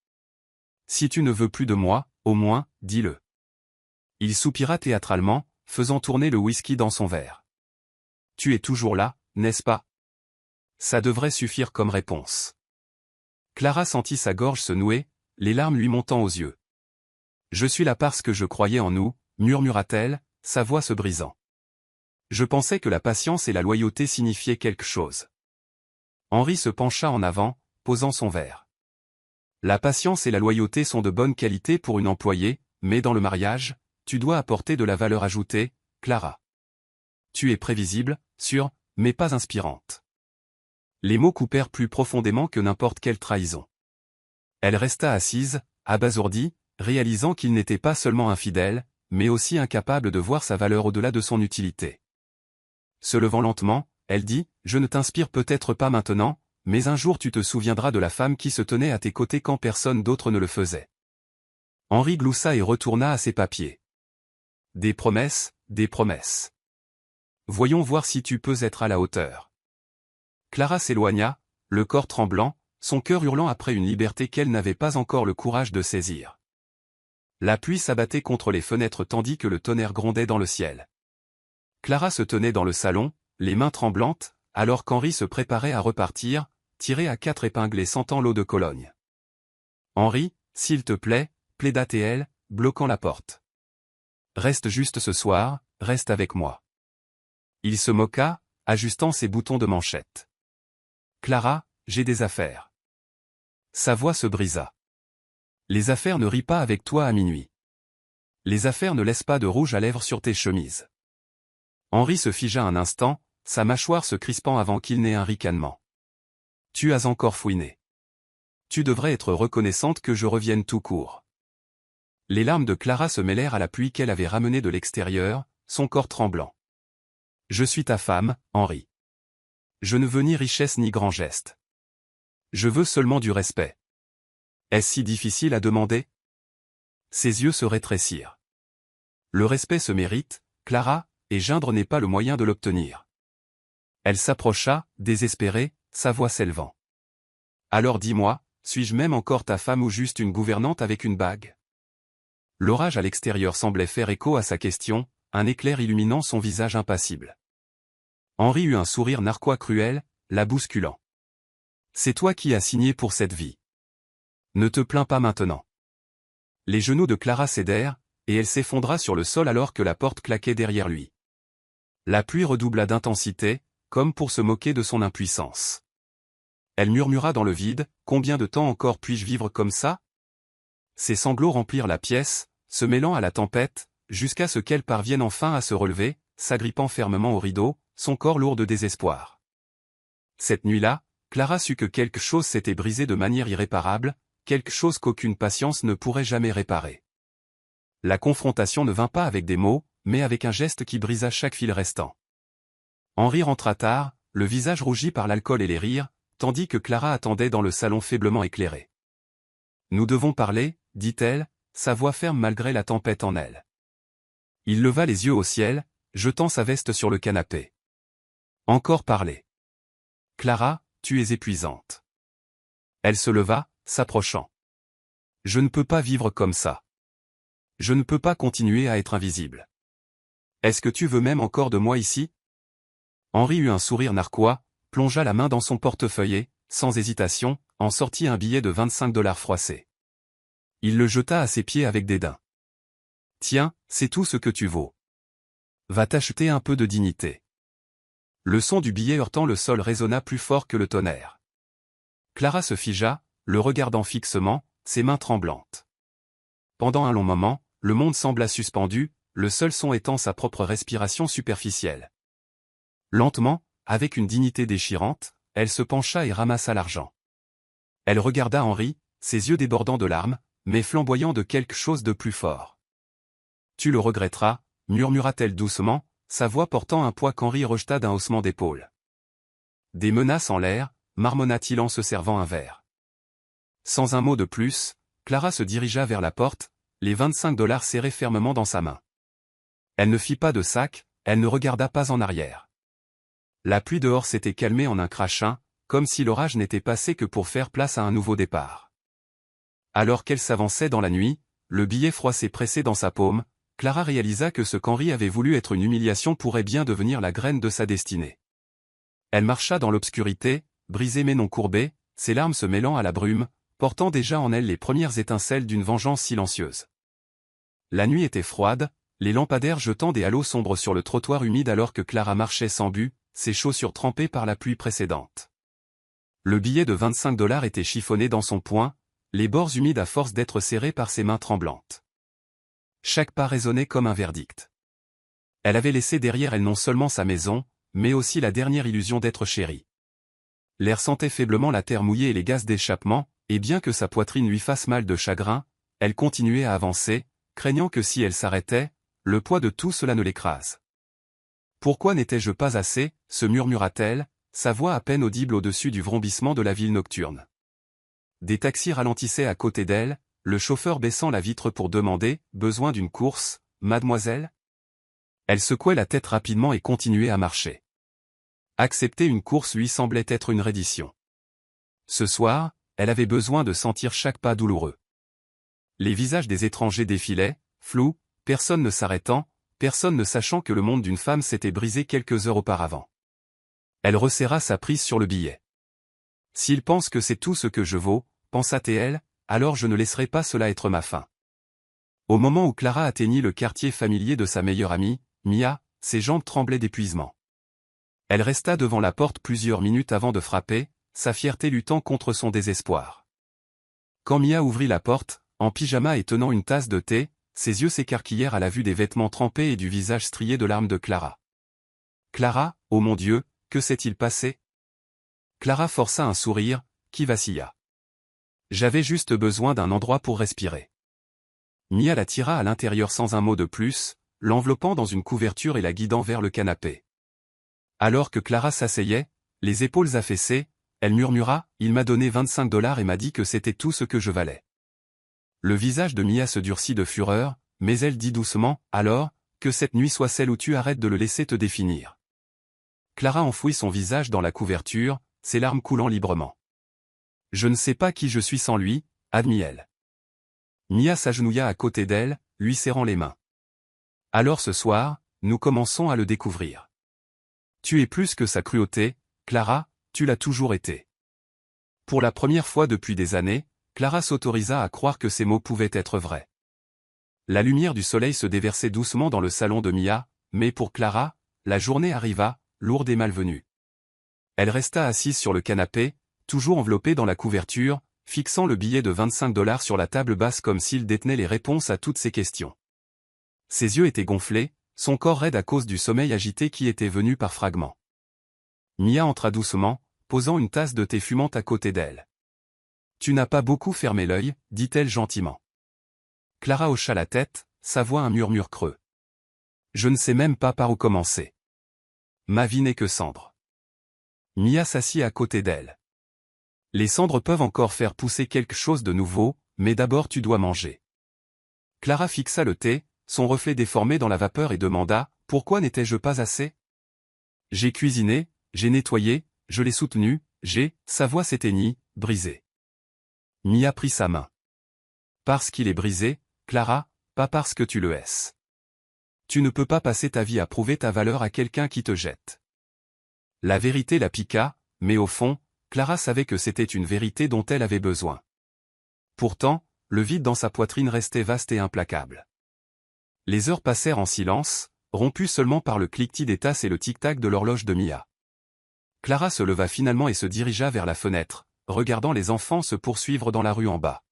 S1: Si tu ne veux plus de moi, au moins, dis-le. » Il soupira théâtralement, faisant tourner le whisky dans son verre. « Tu es toujours là, n'est-ce pas? Ça devrait suffire comme réponse. » Clara sentit sa gorge se nouer, les larmes lui montant aux yeux. « Je suis là parce que je croyais en nous, » murmura-t-elle, sa voix se brisant. « Je pensais que la patience et la loyauté signifiaient quelque chose. » Henri se pencha en avant, posant son verre. « La patience et la loyauté sont de bonnes qualités pour une employée, mais dans le mariage, tu dois apporter de la valeur ajoutée, Clara. Tu es prévisible, sûre, mais pas inspirante. » Les mots coupèrent plus profondément que n'importe quelle trahison. Elle resta assise, abasourdie, réalisant qu'il n'était pas seulement infidèle, mais aussi incapable de voir sa valeur au-delà de son utilité. Se levant lentement, elle dit, « Je ne t'inspire peut-être pas maintenant, mais un jour tu te souviendras de la femme qui se tenait à tes côtés quand personne d'autre ne le faisait. » Henri gloussa et retourna à ses papiers. « Des promesses, des promesses. Voyons voir si tu peux être à la hauteur. » Clara s'éloigna, le corps tremblant, son cœur hurlant après une liberté qu'elle n'avait pas encore le courage de saisir. La pluie s'abattait contre les fenêtres tandis que le tonnerre grondait dans le ciel. Clara se tenait dans le salon, les mains tremblantes, alors qu'Henri se préparait à repartir, tiré à 4 épingles et sentant l'eau de Cologne. « Henri, s'il te plaît, » plaida-t-elle, bloquant la porte. « Reste juste ce soir, reste avec moi. » Il se moqua, ajustant ses boutons de manchette. Clara, j'ai des affaires. Sa voix se brisa. Les affaires ne rient pas avec toi à minuit. Les affaires ne laissent pas de rouge à lèvres sur tes chemises. Henri se figea un instant, sa mâchoire se crispant avant qu'il n'ait un ricanement. Tu as encore fouiné. Tu devrais être reconnaissante que je revienne tout court. Les larmes de Clara se mêlèrent à la pluie qu'elle avait ramenée de l'extérieur, son corps tremblant. Je suis ta femme, Henri. Je ne veux ni richesse ni grand geste. Je veux seulement du respect. Est-ce si difficile à demander? Ses yeux se rétrécirent. Le respect se mérite, Clara, et geindre n'est pas le moyen de l'obtenir. Elle s'approcha, désespérée, sa voix s'élevant. Alors dis-moi, suis-je même encore ta femme ou juste une gouvernante avec une bague? L'orage à l'extérieur semblait faire écho à sa question, un éclair illuminant son visage impassible. Henri eut un sourire narquois cruel, la bousculant. C'est toi qui as signé pour cette vie. Ne te plains pas maintenant. Les genoux de Clara cédèrent, et elle s'effondra sur le sol alors que la porte claquait derrière lui. La pluie redoubla d'intensité, comme pour se moquer de son impuissance. Elle murmura dans le vide, « Combien de temps encore puis-je vivre comme ça ?» Ses sanglots remplirent la pièce, se mêlant à la tempête, jusqu'à ce qu'elle parvienne enfin à se relever, s'agrippant fermement au rideau, son corps lourd de désespoir. Cette nuit-là, Clara sut que quelque chose s'était brisé de manière irréparable, quelque chose qu'aucune patience ne pourrait jamais réparer. La confrontation ne vint pas avec des mots, mais avec un geste qui brisa chaque fil restant. Henri rentra tard, le visage rougi par l'alcool et les rires, tandis que Clara attendait dans le salon faiblement éclairé. « Nous devons parler, » dit-elle, sa voix ferme malgré la tempête en elle. Il leva les yeux au ciel, jetant sa veste sur le canapé. « Encore parler. Clara, tu es épuisante. » Elle se leva, s'approchant. « Je ne peux pas vivre comme ça. Je ne peux pas continuer à être invisible. Est-ce que tu veux même encore de moi ici ?» Henri eut un sourire narquois, plongea la main dans son portefeuille et, sans hésitation, en sortit un billet de 25$ froissé. Il le jeta à ses pieds avec dédain. « Tiens, c'est tout ce que tu vaux. Va t'acheter un peu de dignité. » Le son du billet heurtant le sol résonna plus fort que le tonnerre. Clara se figea, le regardant fixement, ses mains tremblantes. Pendant un long moment, le monde sembla suspendu, le seul son étant sa propre respiration superficielle. Lentement, avec une dignité déchirante, elle se pencha et ramassa l'argent. Elle regarda Henri, ses yeux débordant de larmes, mais flamboyant de quelque chose de plus fort. « Tu le regretteras, » murmura-t-elle doucement, sa voix portant un poids qu'Henri rejeta d'un haussement d'épaule. Des menaces en l'air, marmonna-t-il en se servant un verre. Sans un mot de plus, Clara se dirigea vers la porte, les 25$ serrés fermement dans sa main. Elle ne fit pas de sac, elle ne regarda pas en arrière. La pluie dehors s'était calmée en un crachin, comme si l'orage n'était passé que pour faire place à un nouveau départ. Alors qu'elle s'avançait dans la nuit, le billet froissé pressé dans sa paume, Clara réalisa que ce qu'Henri avait voulu être une humiliation pourrait bien devenir la graine de sa destinée. Elle marcha dans l'obscurité, brisée mais non courbée, ses larmes se mêlant à la brume, portant déjà en elle les premières étincelles d'une vengeance silencieuse. La nuit était froide, les lampadaires jetant des halos sombres sur le trottoir humide alors que Clara marchait sans but, ses chaussures trempées par la pluie précédente. Le billet de 25$ était chiffonné dans son poing, les bords humides à force d'être serrés par ses mains tremblantes. Chaque pas résonnait comme un verdict. Elle avait laissé derrière elle non seulement sa maison, mais aussi la dernière illusion d'être chérie. L'air sentait faiblement la terre mouillée et les gaz d'échappement, et bien que sa poitrine lui fasse mal de chagrin, elle continuait à avancer, craignant que si elle s'arrêtait, le poids de tout cela ne l'écrase. « Pourquoi n'étais-je pas assez ?» se murmura-t-elle, sa voix à peine audible au-dessus du vrombissement de la ville nocturne. Des taxis ralentissaient à côté d'elle, le chauffeur baissant la vitre pour demander « Besoin d'une course, mademoiselle ?» Elle secouait la tête rapidement et continuait à marcher. Accepter une course lui semblait être une reddition. Ce soir, elle avait besoin de sentir chaque pas douloureux. Les visages des étrangers défilaient, flous, personne ne s'arrêtant, personne ne sachant que le monde d'une femme s'était brisé quelques heures auparavant. Elle resserra sa prise sur le billet. « S'il pense que c'est tout ce que je vaux, » pensa-t-elle, alors je ne laisserai pas cela être ma fin. Au moment où Clara atteignit le quartier familier de sa meilleure amie, Mia, ses jambes tremblaient d'épuisement. Elle resta devant la porte plusieurs minutes avant de frapper, sa fierté luttant contre son désespoir. Quand Mia ouvrit la porte, en pyjama et tenant une tasse de thé, ses yeux s'écarquillèrent à la vue des vêtements trempés et du visage strié de larmes de Clara. « Clara, oh mon Dieu, que s'est-il passé ?» Clara força un sourire, qui vacilla. « J'avais juste besoin d'un endroit pour respirer. » Mia la tira à l'intérieur sans un mot de plus, l'enveloppant dans une couverture et la guidant vers le canapé. Alors que Clara s'asseyait, les épaules affaissées, elle murmura « Il m'a donné 25 $ et m'a dit que c'était tout ce que je valais. » Le visage de Mia se durcit de fureur, mais elle dit doucement « Alors, que cette nuit soit celle où tu arrêtes de le laisser te définir. » Clara enfouit son visage dans la couverture, ses larmes coulant librement. « Je ne sais pas qui je suis sans lui, » admit-elle. Mia s'agenouilla à côté d'elle, lui serrant les mains. « Alors ce soir, nous commençons à le découvrir. Tu es plus que sa cruauté, Clara, tu l'as toujours été. » Pour la première fois depuis des années, Clara s'autorisa à croire que ces mots pouvaient être vrais. La lumière du soleil se déversait doucement dans le salon de Mia, mais pour Clara, la journée arriva, lourde et malvenue. Elle resta assise sur le canapé, toujours enveloppée dans la couverture, fixant le billet de 25 $ sur la table basse comme s'il détenait les réponses à toutes ses questions. Ses yeux étaient gonflés, son corps raide à cause du sommeil agité qui était venu par fragments. Mia entra doucement, posant une tasse de thé fumante à côté d'elle. « Tu n'as pas beaucoup fermé l'œil, dit-elle gentiment. Clara hocha la tête, sa voix un murmure creux. « Je ne sais même pas par où commencer. Ma vie n'est que cendre. » Mia s'assit à côté d'elle. « Les cendres peuvent encore faire pousser quelque chose de nouveau, mais d'abord tu dois manger. » Clara fixa le thé, son reflet déformé dans la vapeur et demanda « Pourquoi n'étais-je pas assez ?»« J'ai cuisiné, j'ai nettoyé, je l'ai soutenu, sa voix s'éteignit, brisée. Mia prit sa main. « Parce qu'il est brisé, Clara, pas parce que tu le hais. Tu ne peux pas passer ta vie à prouver ta valeur à quelqu'un qui te jette. » La vérité la piqua, mais au fond, Clara savait que c'était une vérité dont elle avait besoin. Pourtant, le vide dans sa poitrine restait vaste et implacable. Les heures passèrent en silence, rompues seulement par le cliquetis des tasses et le tic-tac de l'horloge de Mia. Clara se leva finalement et se dirigea vers la fenêtre, regardant les enfants se poursuivre dans la rue en bas.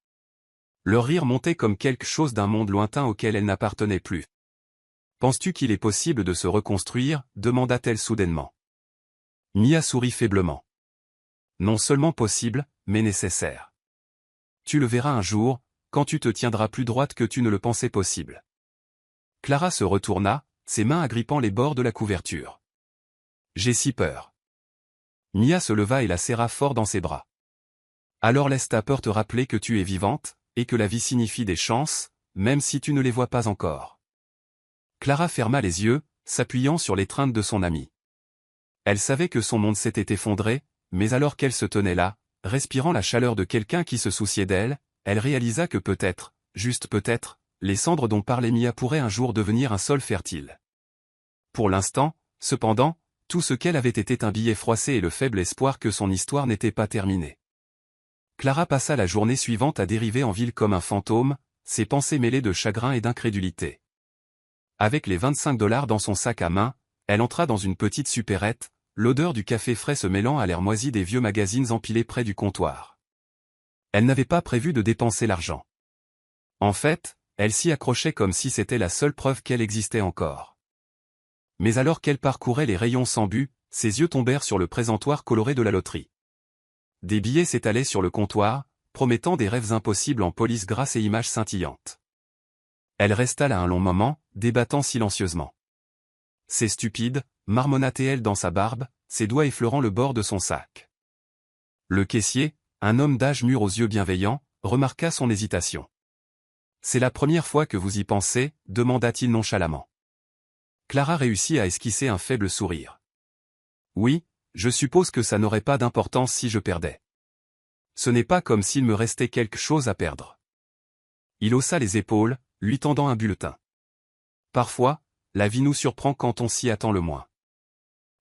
S1: Leur rire montait comme quelque chose d'un monde lointain auquel elle n'appartenait plus. « Penses-tu qu'il est possible de se reconstruire » demanda-t-elle soudainement. Mia sourit faiblement. « Non seulement possible, mais nécessaire. Tu le verras un jour, quand tu te tiendras plus droite que tu ne le pensais possible. » Clara se retourna, ses mains agrippant les bords de la couverture. « J'ai si peur. » Mia se leva et la serra fort dans ses bras. « Alors laisse ta peur te rappeler que tu es vivante, et que la vie signifie des chances, même si tu ne les vois pas encore. » Clara ferma les yeux, s'appuyant sur l'étreinte de son amie. Elle savait que son monde s'était effondré, mais alors qu'elle se tenait là, respirant la chaleur de quelqu'un qui se souciait d'elle, elle réalisa que peut-être, juste peut-être, les cendres dont parlait Mia pourraient un jour devenir un sol fertile. Pour l'instant, cependant, tout ce qu'elle avait été un billet froissé et le faible espoir que son histoire n'était pas terminée. Clara passa la journée suivante à dériver en ville comme un fantôme, ses pensées mêlées de chagrin et d'incrédulité. Avec les 25 $ dans son sac à main, elle entra dans une petite supérette, l'odeur du café frais se mêlant à l'air moisi des vieux magazines empilés près du comptoir. Elle n'avait pas prévu de dépenser l'argent. En fait, elle s'y accrochait comme si c'était la seule preuve qu'elle existait encore. Mais alors qu'elle parcourait les rayons sans but, ses yeux tombèrent sur le présentoir coloré de la loterie. Des billets s'étalaient sur le comptoir, promettant des rêves impossibles en police grasse et images scintillantes. Elle resta là un long moment, débattant silencieusement. « C'est stupide », marmonna-t-elle dans sa barbe, ses doigts effleurant le bord de son sac. Le caissier, un homme d'âge mûr aux yeux bienveillants, remarqua son hésitation. « C'est la première fois que vous y pensez » demanda-t-il nonchalamment. Clara réussit à esquisser un faible sourire. « Oui, je suppose que ça n'aurait pas d'importance si je perdais. Ce n'est pas comme s'il me restait quelque chose à perdre. » Il haussa les épaules, lui tendant un bulletin. « Parfois, la vie nous surprend quand on s'y attend le moins. »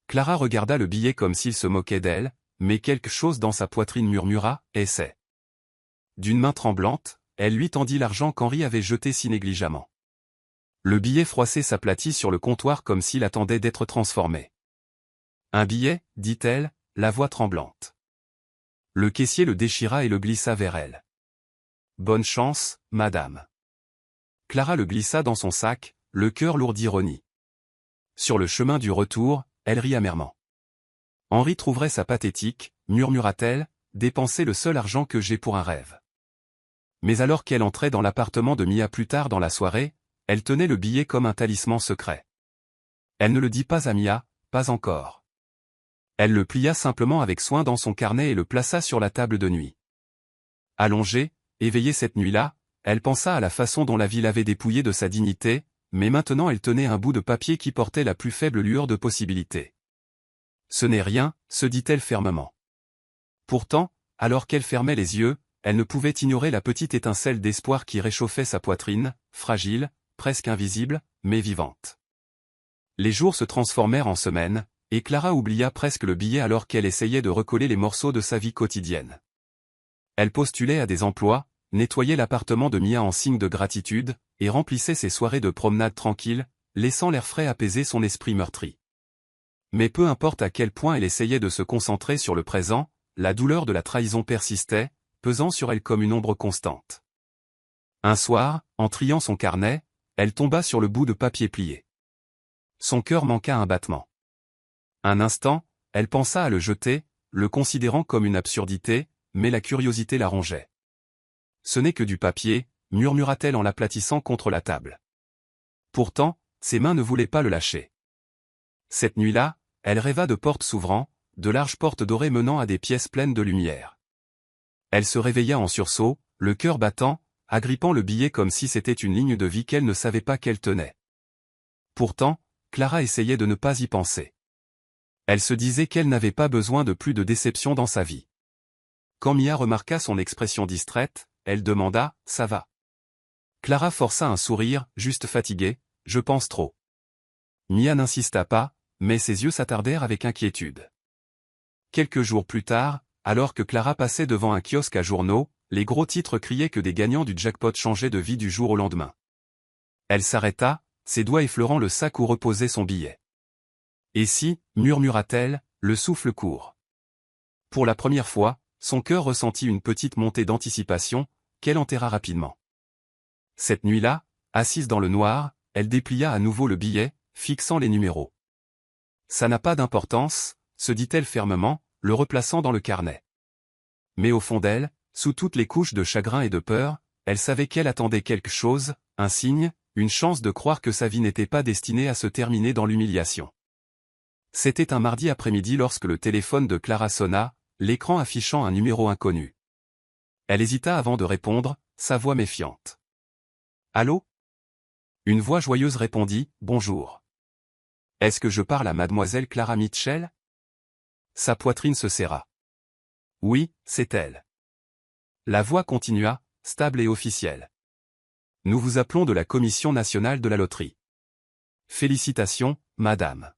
S1: Clara regarda le billet comme s'il se moquait d'elle, mais quelque chose dans sa poitrine murmura « Essaie ». D'une main tremblante, elle lui tendit l'argent qu'Henri avait jeté si négligemment. Le billet froissé s'aplatit sur le comptoir comme s'il attendait d'être transformé. Un billet, dit-elle, la voix tremblante. Le caissier le déchira et le glissa vers elle. Bonne chance, madame. Clara le glissa dans son sac, le cœur lourd d'ironie. Sur le chemin du retour, elle rit amèrement. Henri trouverait ça pathétique, murmura-t-elle, dépenser le seul argent que j'ai pour un rêve. Mais alors qu'elle entrait dans l'appartement de Mia plus tard dans la soirée, elle tenait le billet comme un talisman secret. Elle ne le dit pas à Mia, pas encore. Elle le plia simplement avec soin dans son carnet et le plaça sur la table de nuit. Allongée, éveillée cette nuit-là, elle pensa à la façon dont la vie l'avait dépouillée de sa dignité, mais maintenant elle tenait un bout de papier qui portait la plus faible lueur de possibilité. Ce n'est rien, se dit-elle fermement. Pourtant, alors qu'elle fermait les yeux, elle ne pouvait ignorer la petite étincelle d'espoir qui réchauffait sa poitrine, fragile, presque invisible, mais vivante. Les jours se transformèrent en semaines, et Clara oublia presque le billet alors qu'elle essayait de recoller les morceaux de sa vie quotidienne. Elle postulait à des emplois, nettoyait l'appartement de Mia en signe de gratitude, et remplissait ses soirées de promenade tranquille, laissant l'air frais apaiser son esprit meurtri. Mais peu importe à quel point elle essayait de se concentrer sur le présent, la douleur de la trahison persistait, pesant sur elle comme une ombre constante. Un soir, en triant son carnet, elle tomba sur le bout de papier plié. Son cœur manqua un battement. Un instant, elle pensa à le jeter, le considérant comme une absurdité, mais la curiosité la rongeait. Ce n'est que du papier, murmura-t-elle en l'aplatissant contre la table. Pourtant, ses mains ne voulaient pas le lâcher. Cette nuit-là, elle rêva de portes s'ouvrant, de larges portes dorées menant à des pièces pleines de lumière. Elle se réveilla en sursaut, le cœur battant, agrippant le billet comme si c'était une ligne de vie qu'elle ne savait pas qu'elle tenait. Pourtant, Clara essayait de ne pas y penser. Elle se disait qu'elle n'avait pas besoin de plus de déception dans sa vie. Quand Mia remarqua son expression distraite, elle demanda « Ça va ?» Clara força un sourire, juste fatiguée, « Je pense trop. » Mia n'insista pas, mais ses yeux s'attardèrent avec inquiétude. Quelques jours plus tard, alors que Clara passait devant un kiosque à journaux, les gros titres criaient que des gagnants du jackpot changeaient de vie du jour au lendemain. Elle s'arrêta, ses doigts effleurant le sac où reposait son billet. « Et si, murmura-t-elle, le souffle court. » Pour la première fois, son cœur ressentit une petite montée d'anticipation, qu'elle enterra rapidement. Cette nuit-là, assise dans le noir, elle déplia à nouveau le billet, fixant les numéros. Ça n'a pas d'importance, se dit-elle fermement, le replaçant dans le carnet. Mais au fond d'elle, sous toutes les couches de chagrin et de peur, elle savait qu'elle attendait quelque chose, un signe, une chance de croire que sa vie n'était pas destinée à se terminer dans l'humiliation. C'était un mardi après-midi lorsque le téléphone de Clara sonna, l'écran affichant un numéro inconnu. Elle hésita avant de répondre, sa voix méfiante. « Allô ?» Une voix joyeuse répondit, « Bonjour. Est-ce que je parle à mademoiselle Clara Mitchell ?» Sa poitrine se serra. « Oui, c'est elle. » La voix continua, stable et officielle. « Nous vous appelons de la Commission nationale de la loterie. Félicitations, madame.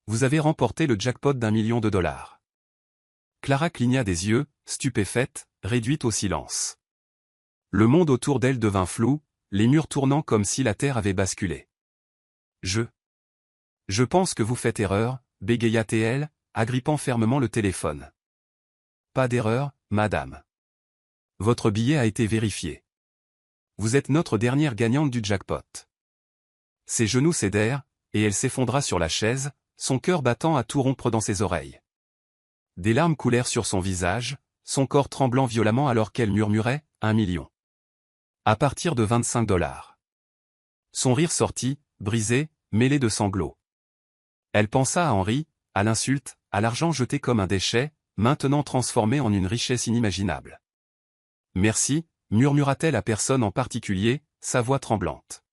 S1: Vous avez remporté le jackpot d'1 million de dollars. » Clara cligna des yeux, stupéfaite, réduite au silence. Le monde autour d'elle devint flou, les murs tournant comme si la terre avait basculé. « Je pense que vous faites erreur, » bégaya-t-elle, agrippant fermement le téléphone. « Pas d'erreur, madame. Votre billet a été vérifié. Vous êtes notre dernière gagnante du jackpot. » Ses genoux cédèrent, et elle s'effondra sur la chaise, son cœur battant à tout rompre dans ses oreilles. Des larmes coulèrent sur son visage, son corps tremblant violemment alors qu'elle murmurait « 1 million. À partir de 25 dollars. » Son rire sortit, brisé, mêlé de sanglots. Elle pensa à Henri, à l'insulte, à l'argent jeté comme un déchet, maintenant transformé en une richesse inimaginable. « Merci », murmura-t-elle à personne en particulier, sa voix tremblante.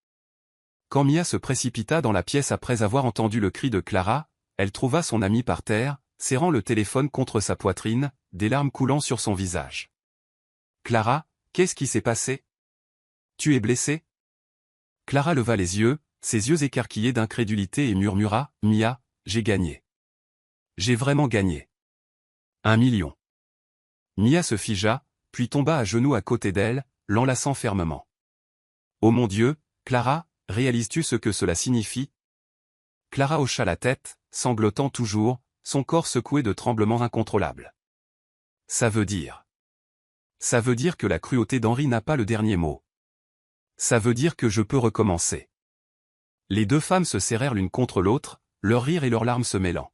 S1: Quand Mia se précipita dans la pièce après avoir entendu le cri de Clara, elle trouva son amie par terre, serrant le téléphone contre sa poitrine, des larmes coulant sur son visage. « Clara, qu'est-ce qui s'est passé? Tu es blessée ?» Clara leva les yeux, ses yeux écarquillés d'incrédulité et murmura, « Mia, j'ai gagné. J'ai vraiment gagné. 1 million. » Mia se figea, puis tomba à genoux à côté d'elle, l'enlaçant fermement. « Oh mon Dieu, Clara, réalises-tu ce que cela signifie ?» Clara hocha la tête, sanglotant toujours, son corps secoué de tremblements incontrôlables. Ça veut dire que la cruauté d'Henri n'a pas le dernier mot. Ça veut dire que je peux recommencer. Les deux femmes se serrèrent l'une contre l'autre, leur rire et leurs larmes se mêlant.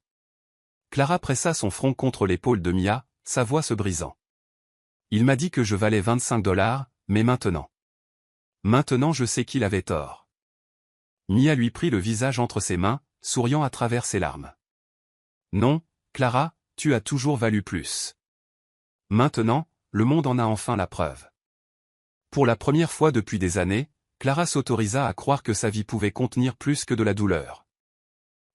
S1: Clara pressa son front contre l'épaule de Mia, sa voix se brisant. Il m'a dit que je valais $25, mais maintenant. Maintenant je sais qu'il avait tort. Mia lui prit le visage entre ses mains, souriant à travers ses larmes. Non, Clara, tu as toujours valu plus. Maintenant, le monde en a enfin la preuve. Pour la première fois depuis des années, Clara s'autorisa à croire que sa vie pouvait contenir plus que de la douleur.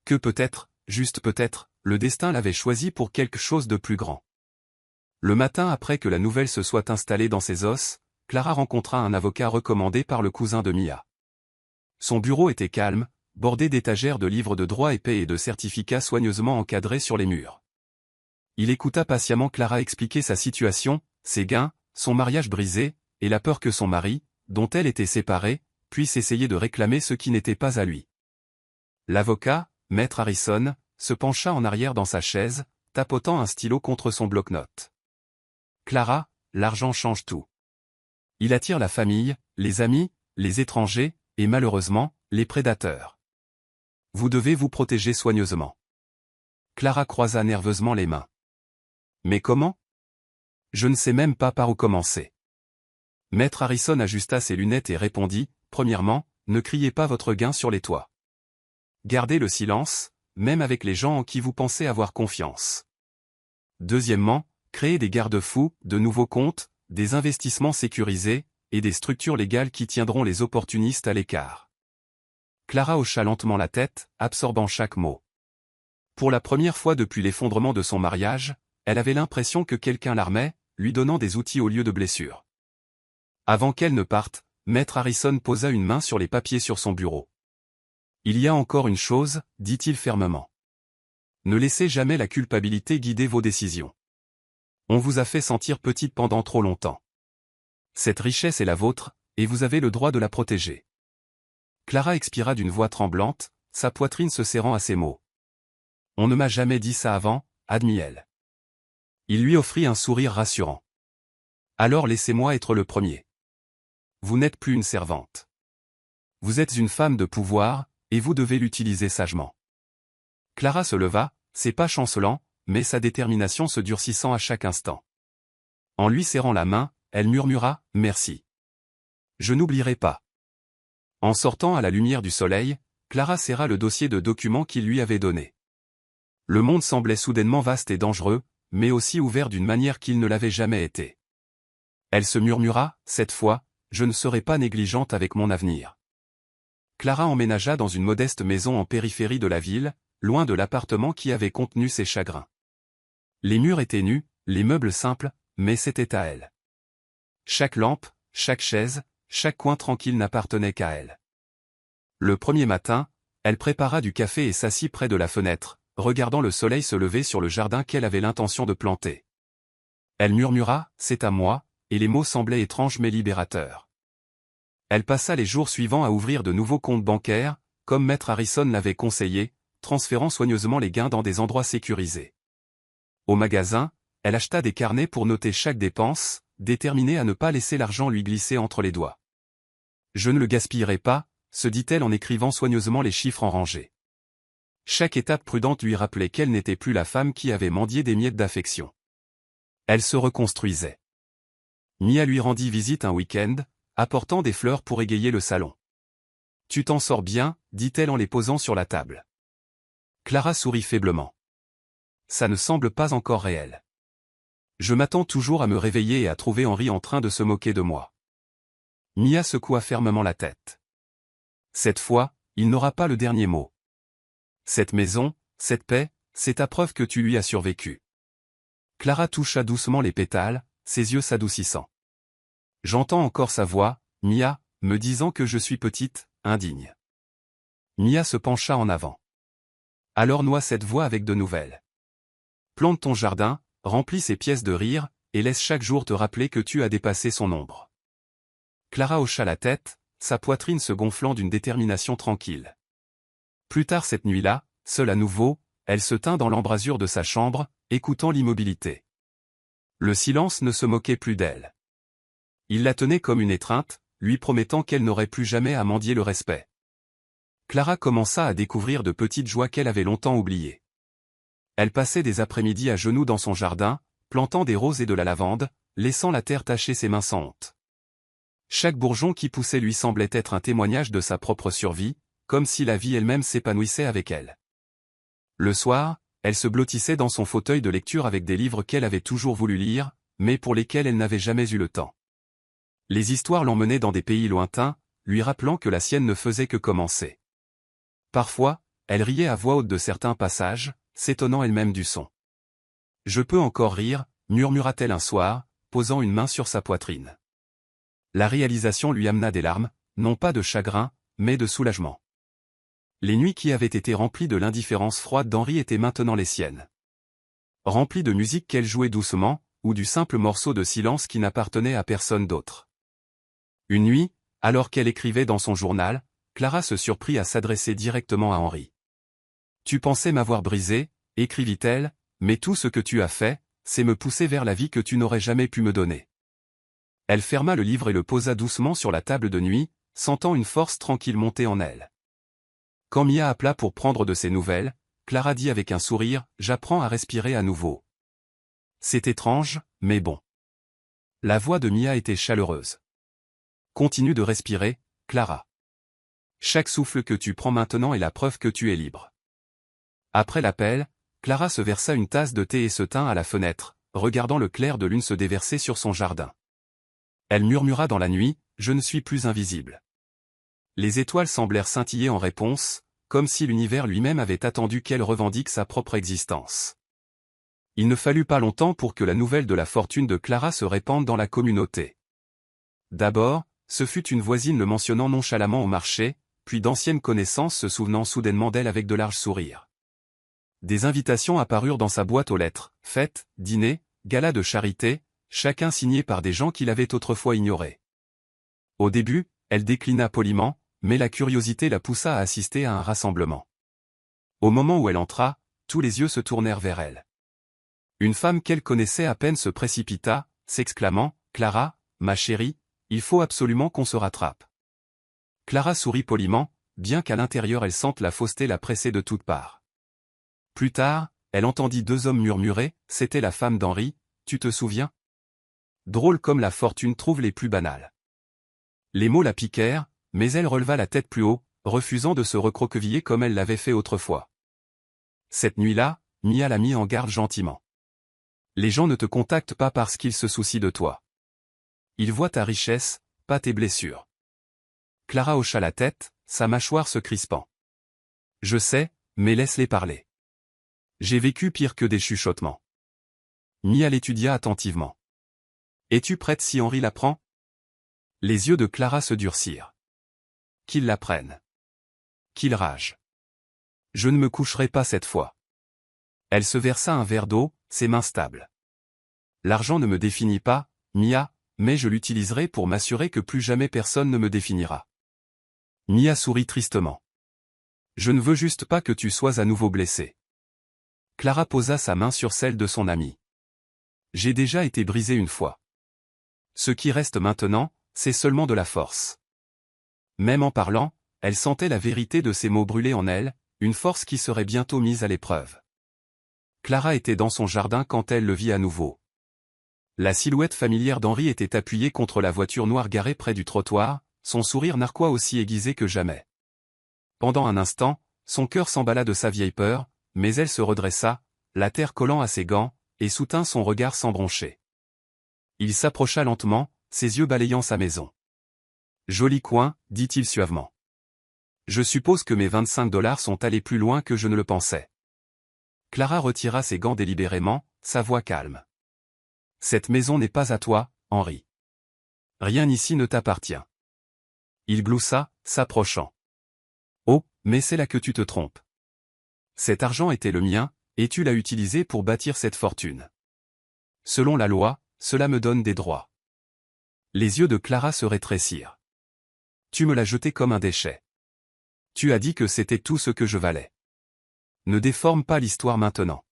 S1: Que peut-être, juste peut-être, le destin l'avait choisi pour quelque chose de plus grand. Le matin après que la nouvelle se soit installée dans ses os, Clara rencontra un avocat recommandé par le cousin de Mia. Son bureau était calme, bordé d'étagères de livres de droit épais et de certificats soigneusement encadrés sur les murs. Il écouta patiemment Clara expliquer sa situation, ses gains, son mariage brisé, et la peur que son mari, dont elle était séparée, puisse essayer de réclamer ce qui n'était pas à lui. L'avocat, Maître Harrison, se pencha en arrière dans sa chaise, tapotant un stylo contre son bloc-notes. Clara, l'argent change tout. Il attire la famille, les amis, les étrangers, et malheureusement, les prédateurs. Vous devez vous protéger soigneusement. Clara croisa nerveusement les mains. Mais comment? Je ne sais même pas par où commencer. Maître Harrison ajusta ses lunettes et répondit, premièrement, ne criez pas votre gain sur les toits. Gardez le silence, même avec les gens en qui vous pensez avoir confiance. Deuxièmement, créez des garde-fous, de nouveaux comptes, des investissements sécurisés, et des structures légales qui tiendront les opportunistes à l'écart. Clara hocha lentement la tête, absorbant chaque mot. Pour la première fois depuis l'effondrement de son mariage, elle avait l'impression que quelqu'un l'armait, lui donnant des outils au lieu de blessures. Avant qu'elle ne parte, Maître Harrison posa une main sur les papiers sur son bureau. Il y a encore une chose, dit-il fermement. Ne laissez jamais la culpabilité guider vos décisions. On vous a fait sentir petite pendant trop longtemps. Cette richesse est la vôtre, et vous avez le droit de la protéger. Clara expira d'une voix tremblante, sa poitrine se serrant à ces mots. On ne m'a jamais dit ça avant, admit-elle. Il lui offrit un sourire rassurant. Alors laissez-moi être le premier. Vous n'êtes plus une servante. Vous êtes une femme de pouvoir, et vous devez l'utiliser sagement. Clara se leva, ses pas chancelant, mais sa détermination se durcissant à chaque instant. En lui serrant la main, elle murmura « Merci. Je n'oublierai pas. » En sortant à la lumière du soleil, Clara serra le dossier de documents qu'il lui avait donné. Le monde semblait soudainement vaste et dangereux, mais aussi ouvert d'une manière qu'il ne l'avait jamais été. Elle se murmura, cette fois, je ne serai pas négligente avec mon avenir. Clara emménagea dans une modeste maison en périphérie de la ville, loin de l'appartement qui avait contenu ses chagrins. Les murs étaient nus, les meubles simples, mais c'était à elle. Chaque lampe, chaque chaise, chaque coin tranquille n'appartenait qu'à elle. Le premier matin, elle prépara du café et s'assit près de la fenêtre, regardant le soleil se lever sur le jardin qu'elle avait l'intention de planter. Elle murmura « C'est à moi », et les mots semblaient étranges mais libérateurs. Elle passa les jours suivants à ouvrir de nouveaux comptes bancaires, comme Maître Harrison l'avait conseillé, transférant soigneusement les gains dans des endroits sécurisés. Au magasin, elle acheta des carnets pour noter chaque dépense, déterminée à ne pas laisser l'argent lui glisser entre les doigts. Je ne le gaspillerai pas, se dit-elle en écrivant soigneusement les chiffres en rangées. Chaque étape prudente lui rappelait qu'elle n'était plus la femme qui avait mendié des miettes d'affection. Elle se reconstruisait. Mia lui rendit visite un week-end, apportant des fleurs pour égayer le salon. « Tu t'en sors bien » dit-elle en les posant sur la table. Clara sourit faiblement. « Ça ne semble pas encore réel. Je m'attends toujours à me réveiller et à trouver Henri en train de se moquer de moi. » Mia secoua fermement la tête. Cette fois, il n'aura pas le dernier mot. Cette maison, cette paix, c'est ta preuve que tu lui as survécu. Clara toucha doucement les pétales, ses yeux s'adoucissant. J'entends encore sa voix, Mia, me disant que je suis petite, indigne. Mia se pencha en avant. Alors noie cette voix avec de nouvelles. Plante ton jardin, remplis ses pièces de rire, et laisse chaque jour te rappeler que tu as dépassé son ombre. Clara hocha la tête, sa poitrine se gonflant d'une détermination tranquille. Plus tard cette nuit-là, seule à nouveau, elle se tint dans l'embrasure de sa chambre, écoutant l'immobilité. Le silence ne se moquait plus d'elle. Il la tenait comme une étreinte, lui promettant qu'elle n'aurait plus jamais à mendier le respect. Clara commença à découvrir de petites joies qu'elle avait longtemps oubliées. Elle passait des après-midi à genoux dans son jardin, plantant des roses et de la lavande, laissant la terre tacher ses mains sans honte. Chaque bourgeon qui poussait lui semblait être un témoignage de sa propre survie, comme si la vie elle-même s'épanouissait avec elle. Le soir, elle se blottissait dans son fauteuil de lecture avec des livres qu'elle avait toujours voulu lire, mais pour lesquels elle n'avait jamais eu le temps. Les histoires l'emmenaient dans des pays lointains, lui rappelant que la sienne ne faisait que commencer. Parfois, elle riait à voix haute de certains passages, s'étonnant elle-même du son. « Je peux encore rire », murmura-t-elle un soir, posant une main sur sa poitrine. La réalisation lui amena des larmes, non pas de chagrin, mais de soulagement. Les nuits qui avaient été remplies de l'indifférence froide d'Henri étaient maintenant les siennes. Remplies de musique qu'elle jouait doucement, ou du simple morceau de silence qui n'appartenait à personne d'autre. Une nuit, alors qu'elle écrivait dans son journal, Clara se surprit à s'adresser directement à Henri. « Tu pensais m'avoir brisé, écrivit-elle, mais tout ce que tu as fait, c'est me pousser vers la vie que tu n'aurais jamais pu me donner. » Elle ferma le livre et le posa doucement sur la table de nuit, sentant une force tranquille monter en elle. Quand Mia appela pour prendre de ses nouvelles, Clara dit avec un sourire, « J'apprends à respirer à nouveau. » C'est étrange, mais bon. La voix de Mia était chaleureuse. « Continue de respirer, Clara. Chaque souffle que tu prends maintenant est la preuve que tu es libre. » Après l'appel, Clara se versa une tasse de thé et se tint à la fenêtre, regardant le clair de lune se déverser sur son jardin. Elle murmura dans la nuit, « Je ne suis plus invisible. » Les étoiles semblèrent scintiller en réponse, comme si l'univers lui-même avait attendu qu'elle revendique sa propre existence. Il ne fallut pas longtemps pour que la nouvelle de la fortune de Clara se répande dans la communauté. D'abord, ce fut une voisine le mentionnant nonchalamment au marché, puis d'anciennes connaissances se souvenant soudainement d'elle avec de larges sourires. Des invitations apparurent dans sa boîte aux lettres, fêtes, dîners, galas de charité, chacun signé par des gens qui l'avaient autrefois ignoré. Au début, elle déclina poliment, mais la curiosité la poussa à assister à un rassemblement. Au moment où elle entra, tous les yeux se tournèrent vers elle. Une femme qu'elle connaissait à peine se précipita, s'exclamant, « Clara, ma chérie, il faut absolument qu'on se rattrape. » Clara sourit poliment, bien qu'à l'intérieur elle sente la fausseté la presser de toutes parts. Plus tard, elle entendit deux hommes murmurer, « C'était la femme d'Henri, tu te souviens ?» Drôle comme la fortune trouve les plus banales. Les mots la piquèrent, mais elle releva la tête plus haut, refusant de se recroqueviller comme elle l'avait fait autrefois. Cette nuit-là, Mia la mit en garde gentiment. Les gens ne te contactent pas parce qu'ils se soucient de toi. Ils voient ta richesse, pas tes blessures. Clara hocha la tête, sa mâchoire se crispant. Je sais, mais laisse-les parler. J'ai vécu pire que des chuchotements. Mia l'étudia attentivement. Es-tu prête si Henri l'apprend? Les yeux de Clara se durcirent. Qu'il l'apprenne. Qu'il rage. Je ne me coucherai pas cette fois. Elle se versa un verre d'eau, ses mains stables. L'argent ne me définit pas, Mia, mais je l'utiliserai pour m'assurer que plus jamais personne ne me définira. Mia sourit tristement. Je ne veux juste pas que tu sois à nouveau blessée. Clara posa sa main sur celle de son amie. J'ai déjà été brisée une fois. Ce qui reste maintenant, c'est seulement de la force. Même en parlant, elle sentait la vérité de ces mots brûler en elle, une force qui serait bientôt mise à l'épreuve. Clara était dans son jardin quand elle le vit à nouveau. La silhouette familière d'Henri était appuyée contre la voiture noire garée près du trottoir, son sourire narquois aussi aiguisé que jamais. Pendant un instant, son cœur s'emballa de sa vieille peur, mais elle se redressa, la terre collant à ses gants, et soutint son regard sans broncher. Il s'approcha lentement, ses yeux balayant sa maison. « Joli coin, dit-il suavement. Je suppose que mes 25 $ sont allés plus loin que je ne le pensais. » Clara retira ses gants délibérément, sa voix calme. « Cette maison n'est pas à toi, Henri. Rien ici ne t'appartient. » Il gloussa, s'approchant. « Oh, mais c'est là que tu te trompes. Cet argent était le mien, et tu l'as utilisé pour bâtir cette fortune. Selon la loi, cela me donne des droits. » Les yeux de Clara se rétrécirent. « Tu me l'as jeté comme un déchet. Tu as dit que c'était tout ce que je valais. Ne déforme pas l'histoire maintenant.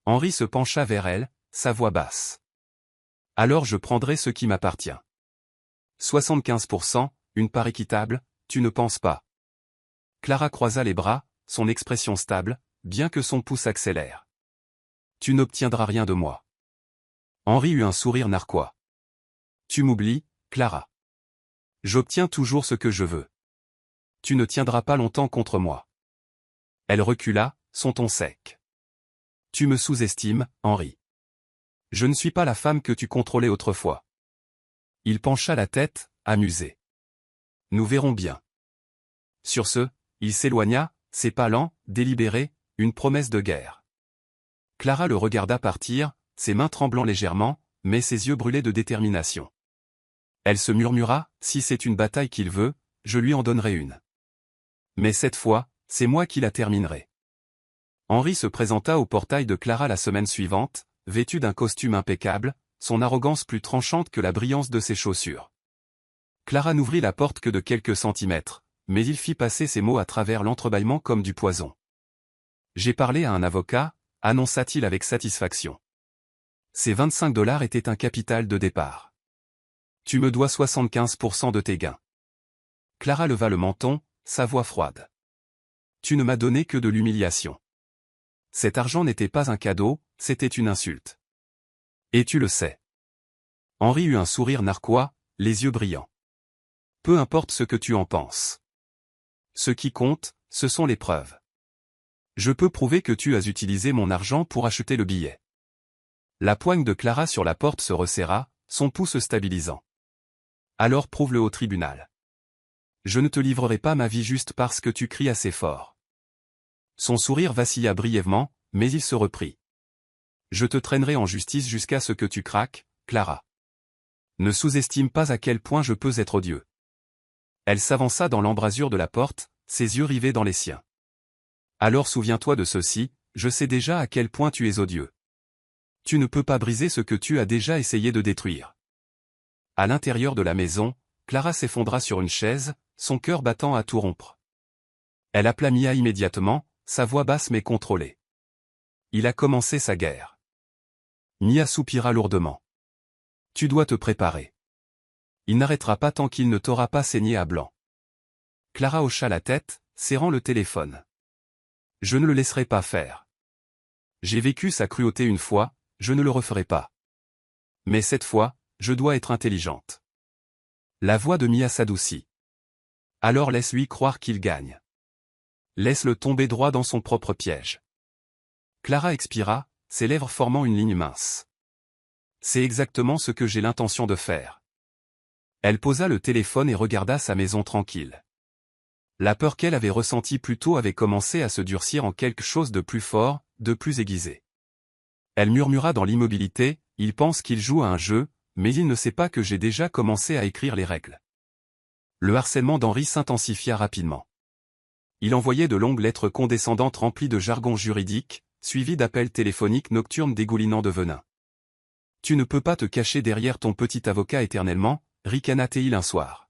S1: Henri se pencha vers elle, sa voix basse. Alors je prendrai ce qui m'appartient. 75%, une part équitable, tu ne penses pas. Clara croisa les bras, son expression stable, bien que son pouce accélère. Tu n'obtiendras rien de moi. Henri eut un sourire narquois. Tu m'oublies, Clara. J'obtiens toujours ce que je veux. Tu ne tiendras pas longtemps contre moi. Elle recula, son ton sec. Tu me sous-estimes, Henri. Je ne suis pas la femme que tu contrôlais autrefois. Il pencha la tête, amusé. Nous verrons bien. Sur ce, il s'éloigna, ses pas lents, délibérés, une promesse de guerre. Clara le regarda partir, ses mains tremblant légèrement, mais ses yeux brûlaient de détermination. Elle se murmura, si c'est une bataille qu'il veut, je lui en donnerai une. Mais cette fois, c'est moi qui la terminerai. Henri se présenta au portail de Clara la semaine suivante, vêtu d'un costume impeccable, son arrogance plus tranchante que la brillance de ses chaussures. Clara n'ouvrit la porte que de quelques centimètres, mais il fit passer ses mots à travers l'entrebâillement comme du poison. J'ai parlé à un avocat, annonça-t-il avec satisfaction. Ces $25 étaient un capital de départ. Tu me dois 75% de tes gains. Clara leva le menton, sa voix froide. Tu ne m'as donné que de l'humiliation. Cet argent n'était pas un cadeau, c'était une insulte. Et tu le sais. Henri eut un sourire narquois, les yeux brillants. Peu importe ce que tu en penses. Ce qui compte, ce sont les preuves. Je peux prouver que tu as utilisé mon argent pour acheter le billet. La poigne de Clara sur la porte se resserra, son pouce stabilisant. Alors prouve-le au tribunal. Je ne te livrerai pas ma vie juste parce que tu cries assez fort. Son sourire vacilla brièvement, mais il se reprit. Je te traînerai en justice jusqu'à ce que tu craques, Clara. Ne sous-estime pas à quel point je peux être odieux. Elle s'avança dans l'embrasure de la porte, ses yeux rivés dans les siens. Alors souviens-toi de ceci, je sais déjà à quel point tu es odieux. Tu ne peux pas briser ce que tu as déjà essayé de détruire. À l'intérieur de la maison, Clara s'effondra sur une chaise, son cœur battant à tout rompre. Elle appela Mia immédiatement, sa voix basse mais contrôlée. Il a commencé sa guerre. Mia soupira lourdement. Tu dois te préparer. Il n'arrêtera pas tant qu'il ne t'aura pas saigné à blanc. Clara hocha la tête, serrant le téléphone. Je ne le laisserai pas faire. J'ai vécu sa cruauté une fois, je ne le referai pas. Mais cette fois, je dois être intelligente. La voix de Mia s'adoucit. Alors laisse-lui croire qu'il gagne. Laisse-le tomber droit dans son propre piège. Clara expira, ses lèvres formant une ligne mince. C'est exactement ce que j'ai l'intention de faire. Elle posa le téléphone et regarda sa maison tranquille. La peur qu'elle avait ressentie plus tôt avait commencé à se durcir en quelque chose de plus fort, de plus aiguisé. Elle murmura dans l'immobilité, il pense qu'il joue à un jeu, mais il ne sait pas que j'ai déjà commencé à écrire les règles. Le harcèlement d'Henri s'intensifia rapidement. Il envoyait de longues lettres condescendantes remplies de jargon juridique, suivies d'appels téléphoniques nocturnes dégoulinant de venin. Tu ne peux pas te cacher derrière ton petit avocat éternellement, ricana-t-il un soir.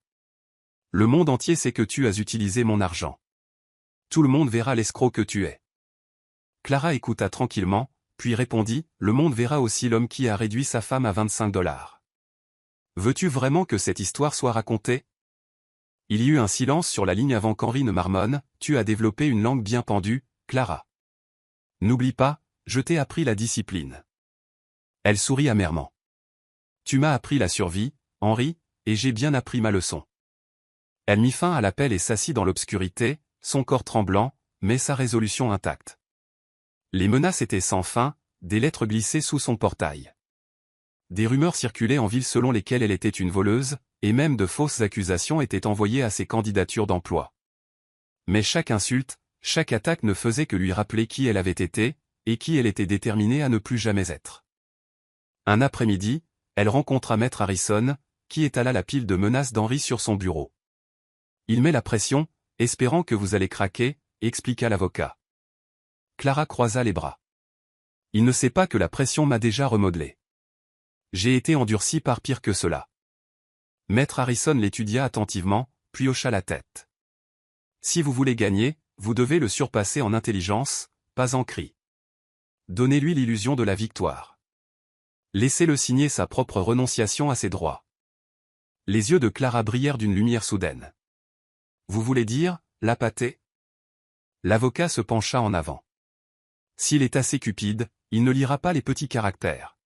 S1: Le monde entier sait que tu as utilisé mon argent. Tout le monde verra l'escroc que tu es. Clara écouta tranquillement, puis répondit, le monde verra aussi l'homme qui a réduit sa femme à $25. Veux-tu vraiment que cette histoire soit racontée? Il y eut un silence sur la ligne avant qu'Henri ne marmonne, tu as développé une langue bien pendue, Clara. N'oublie pas, je t'ai appris la discipline. Elle sourit amèrement. Tu m'as appris la survie, Henri, et j'ai bien appris ma leçon. Elle mit fin à l'appel et s'assit dans l'obscurité, son corps tremblant, mais sa résolution intacte. Les menaces étaient sans fin, des lettres glissaient sous son portail. Des rumeurs circulaient en ville selon lesquelles elle était une voleuse, et même de fausses accusations étaient envoyées à ses candidatures d'emploi. Mais chaque insulte, chaque attaque ne faisait que lui rappeler qui elle avait été, et qui elle était déterminée à ne plus jamais être. Un après-midi, elle rencontra Maître Harrison, qui étala la pile de menaces d'Henri sur son bureau. Il met la pression, espérant que vous allez craquer, expliqua l'avocat. Clara croisa les bras. Il ne sait pas que la pression m'a déjà remodelé. J'ai été endurci par pire que cela. Maître Harrison l'étudia attentivement, puis hocha la tête. Si vous voulez gagner, vous devez le surpasser en intelligence, pas en cris. Donnez-lui l'illusion de la victoire. Laissez-le signer sa propre renonciation à ses droits. Les yeux de Clara brillèrent d'une lumière soudaine. Vous voulez dire, la pâtée? L'avocat se pencha en avant. S'il est assez cupide, il ne lira pas les petits caractères.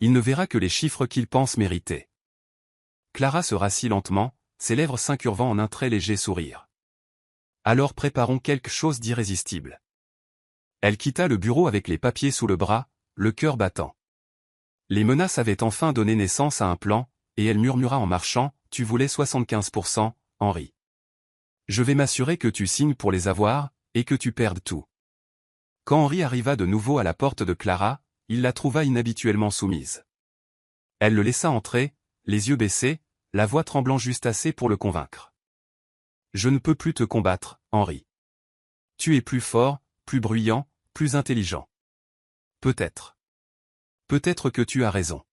S1: Il ne verra que les chiffres qu'il pense mériter. Clara se rassit lentement, ses lèvres s'incurvant en un très léger sourire. Alors préparons quelque chose d'irrésistible. Elle quitta le bureau avec les papiers sous le bras, le cœur battant. Les menaces avaient enfin donné naissance à un plan, et elle murmura en marchant, « Tu voulais 75%, Henri. Je vais m'assurer que tu signes pour les avoir, et que tu perdes tout. » Quand Henri arriva de nouveau à la porte de Clara, il la trouva inhabituellement soumise. Elle le laissa entrer, les yeux baissés, la voix tremblant juste assez pour le convaincre. « Je ne peux plus te combattre, Henri. Tu es plus fort, plus bruyant, plus intelligent. Peut-être. Peut-être que tu as raison.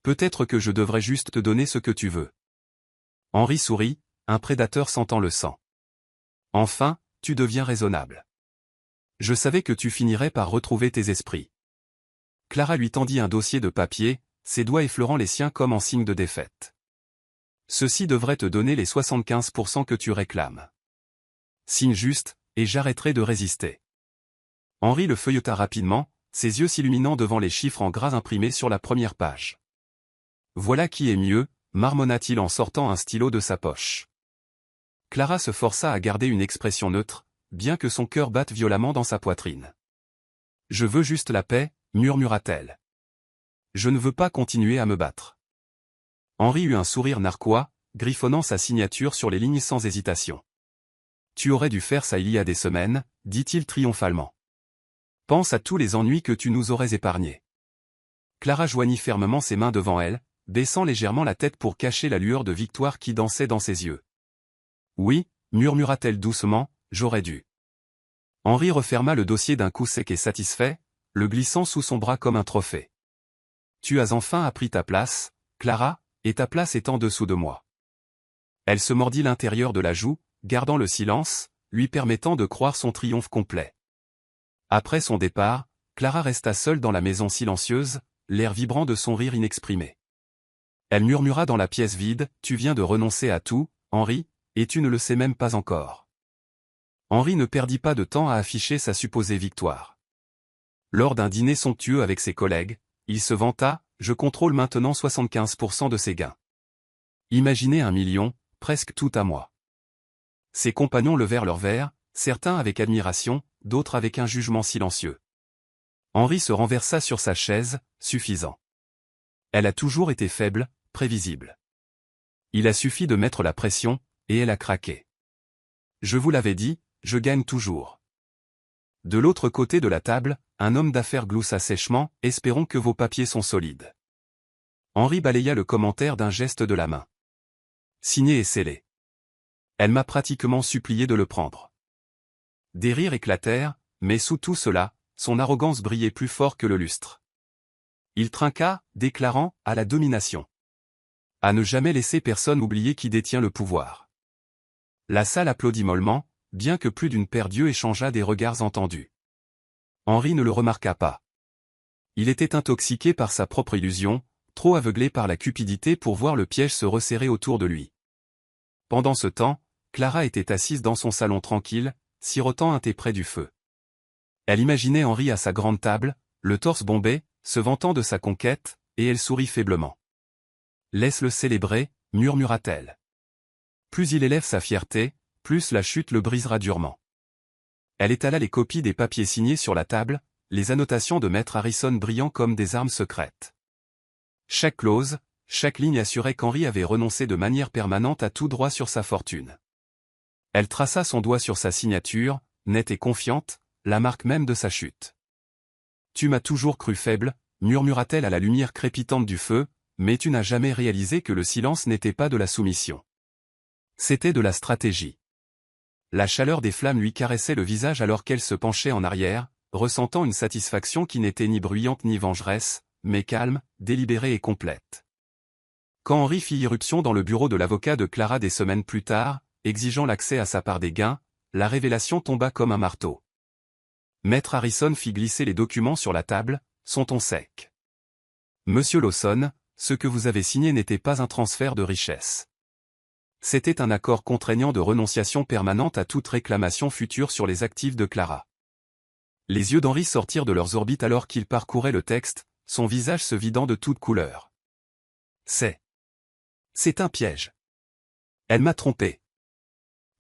S1: Peut-être que je devrais juste te donner ce que tu veux. » Henri sourit, un prédateur sentant le sang. « Enfin, tu deviens raisonnable. Je savais que tu finirais par retrouver tes esprits. » Clara lui tendit un dossier de papier, ses doigts effleurant les siens comme en signe de défaite. « Ceci devrait te donner les 75% que tu réclames. Signe juste, et j'arrêterai de résister. » Henri le feuilleta rapidement, ses yeux s'illuminant devant les chiffres en gras imprimés sur la première page. « Voilà qui est mieux, marmonna-t-il en sortant un stylo de sa poche. Clara se força à garder une expression neutre, bien que son cœur batte violemment dans sa poitrine. « Je veux juste la paix, murmura-t-elle. Je ne veux pas continuer à me battre. » Henri eut un sourire narquois, griffonnant sa signature sur les lignes sans hésitation. « Tu aurais dû faire ça il y a des semaines, dit-il triomphalement. Pense à tous les ennuis que tu nous aurais épargnés. » Clara joignit fermement ses mains devant elle, baissant légèrement la tête pour cacher la lueur de victoire qui dansait dans ses yeux. « Oui, murmura-t-elle doucement, j'aurais dû. » Henri referma le dossier d'un coup sec et satisfait, le glissant sous son bras comme un trophée. « Tu as enfin appris ta place, Clara, et ta place est en dessous de moi. » Elle se mordit l'intérieur de la joue, gardant le silence, lui permettant de croire son triomphe complet. Après son départ, Clara resta seule dans la maison silencieuse, l'air vibrant de son rire inexprimé. Elle murmura dans la pièce vide, « Tu viens de renoncer à tout, Henri, et tu ne le sais même pas encore. » Henri ne perdit pas de temps à afficher sa supposée victoire. Lors d'un dîner somptueux avec ses collègues, il se vanta, « Je contrôle maintenant 75% de ses gains. Imaginez 1 million, presque tout à moi. » Ses compagnons levèrent leurs verres, certains avec admiration, d'autres avec un jugement silencieux. Henri se renversa sur sa chaise, suffisant. Elle a toujours été faible, prévisible. Il a suffi de mettre la pression, et elle a craqué. Je vous l'avais dit, je gagne toujours. De l'autre côté de la table, un homme d'affaires gloussa sèchement, « Espérons que vos papiers sont solides. » Henri balaya le commentaire d'un geste de la main. « Signé et scellé. » Elle m'a pratiquement supplié de le prendre. Des rires éclatèrent, mais sous tout cela, son arrogance brillait plus fort que le lustre. Il trinqua, déclarant, à la domination. À ne jamais laisser personne oublier qui détient le pouvoir. La salle applaudit mollement, bien que plus d'une paire d'yeux échangea des regards entendus. Henri ne le remarqua pas. Il était intoxiqué par sa propre illusion, trop aveuglé par la cupidité pour voir le piège se resserrer autour de lui. Pendant ce temps, Clara était assise dans son salon tranquille, sirotant un thé près du feu. Elle imaginait Henri à sa grande table, le torse bombé, se vantant de sa conquête, et elle sourit faiblement. « Laisse-le célébrer, murmura-t-elle. Plus il élève sa fierté, plus la chute le brisera durement. » Elle étala les copies des papiers signés sur la table, les annotations de Maître Harrison brillant comme des armes secrètes. Chaque clause, chaque ligne assurait qu'Henri avait renoncé de manière permanente à tout droit sur sa fortune. Elle traça son doigt sur sa signature, nette et confiante, la marque même de sa chute. « Tu m'as toujours cru faible, » murmura-t-elle à la lumière crépitante du feu, « mais tu n'as jamais réalisé que le silence n'était pas de la soumission. C'était de la stratégie. » La chaleur des flammes lui caressait le visage alors qu'elle se penchait en arrière, ressentant une satisfaction qui n'était ni bruyante ni vengeresse, mais calme, délibérée et complète. Quand Henri fit irruption dans le bureau de l'avocat de Clara des semaines plus tard, exigeant l'accès à sa part des gains, la révélation tomba comme un marteau. Maître Harrison fit glisser les documents sur la table, son ton sec. Monsieur Lawson, ce que vous avez signé n'était pas un transfert de richesse. C'était un accord contraignant de renonciation permanente à toute réclamation future sur les actifs de Clara. Les yeux d'Henri sortirent de leurs orbites alors qu'il parcourait le texte, son visage se vidant de toute couleur. C'est un piège. Elle m'a trompé.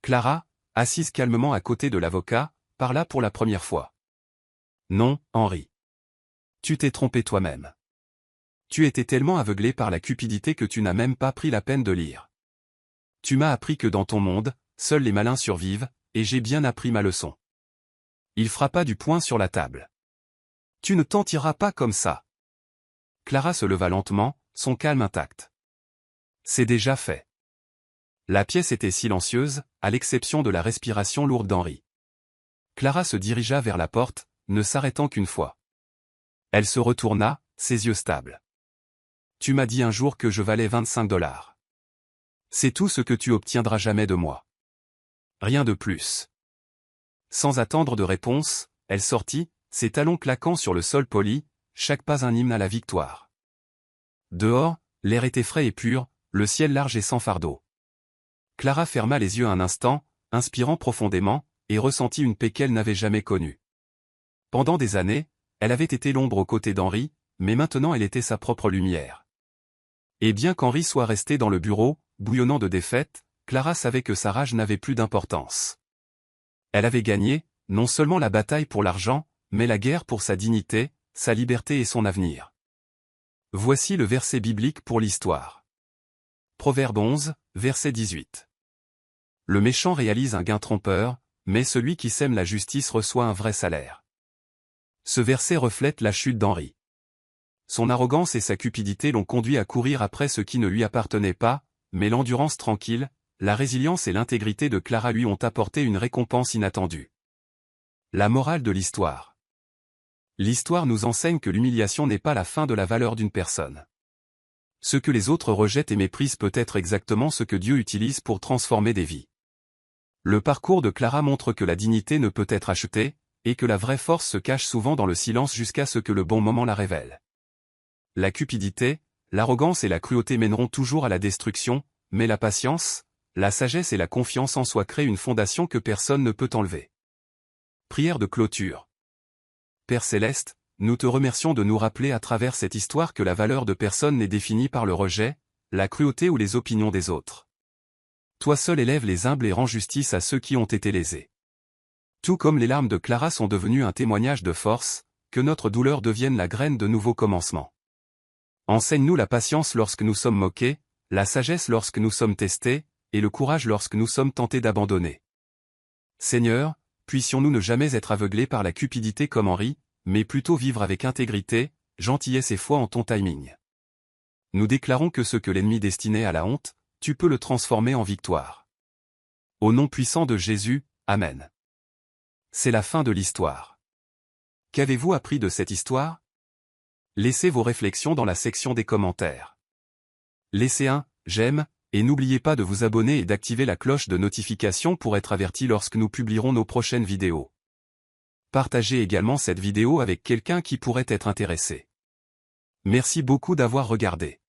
S1: Clara, assise calmement à côté de l'avocat, parla pour la première fois. Non, Henri. Tu t'es trompé toi-même. Tu étais tellement aveuglé par la cupidité que tu n'as même pas pris la peine de lire. Tu m'as appris que dans ton monde, seuls les malins survivent, et j'ai bien appris ma leçon. Il frappa du poing sur la table. Tu ne t'en tireras pas comme ça. Clara se leva lentement, son calme intact. C'est déjà fait. La pièce était silencieuse, à l'exception de la respiration lourde d'Henri. Clara se dirigea vers la porte, ne s'arrêtant qu'une fois. Elle se retourna, ses yeux stables. Tu m'as dit un jour que je valais 25 $. C'est tout ce que tu obtiendras jamais de moi. Rien de plus. Sans attendre de réponse, elle sortit, ses talons claquant sur le sol poli, chaque pas un hymne à la victoire. Dehors, l'air était frais et pur, le ciel large et sans fardeau. Clara ferma les yeux un instant, inspirant profondément, et ressentit une paix qu'elle n'avait jamais connue. Pendant des années, elle avait été l'ombre aux côtés d'Henri, mais maintenant elle était sa propre lumière. Et bien qu'Henri soit resté dans le bureau, bouillonnant de défaites, Clara savait que sa rage n'avait plus d'importance. Elle avait gagné, non seulement la bataille pour l'argent, mais la guerre pour sa dignité, sa liberté et son avenir. Voici le verset biblique pour l'histoire. Proverbe 11, verset 18. Le méchant réalise un gain trompeur, mais celui qui sème la justice reçoit un vrai salaire. Ce verset reflète la chute d'Henri. Son arrogance et sa cupidité l'ont conduit à courir après ce qui ne lui appartenait pas, mais l'endurance tranquille, la résilience et l'intégrité de Clara lui ont apporté une récompense inattendue. La morale de l'histoire. L'histoire nous enseigne que l'humiliation n'est pas la fin de la valeur d'une personne. Ce que les autres rejettent et méprisent peut être exactement ce que Dieu utilise pour transformer des vies. Le parcours de Clara montre que la dignité ne peut être achetée, et que la vraie force se cache souvent dans le silence jusqu'à ce que le bon moment la révèle. La cupidité, l'arrogance et la cruauté mèneront toujours à la destruction, mais la patience, la sagesse et la confiance en soi créent une fondation que personne ne peut enlever. Prière de clôture. Père Céleste, nous te remercions de nous rappeler à travers cette histoire que la valeur de personne n'est définie par le rejet, la cruauté ou les opinions des autres. Toi seul élèves les humbles et rends justice à ceux qui ont été lésés. Tout comme les larmes de Clara sont devenues un témoignage de force, que notre douleur devienne la graine de nouveaux commencements. Enseigne-nous la patience lorsque nous sommes moqués, la sagesse lorsque nous sommes testés, et le courage lorsque nous sommes tentés d'abandonner. Seigneur, puissions-nous ne jamais être aveuglés par la cupidité comme Henri, mais plutôt vivre avec intégrité, gentillesse et foi en ton timing. Nous déclarons que ce que l'ennemi destinait à la honte, tu peux le transformer en victoire. Au nom puissant de Jésus, Amen. C'est la fin de l'histoire. Qu'avez-vous appris de cette histoire? Laissez vos réflexions dans la section des commentaires. Laissez un j'aime, et n'oubliez pas de vous abonner et d'activer la cloche de notification pour être averti lorsque nous publierons nos prochaines vidéos. Partagez également cette vidéo avec quelqu'un qui pourrait être intéressé. Merci beaucoup d'avoir regardé.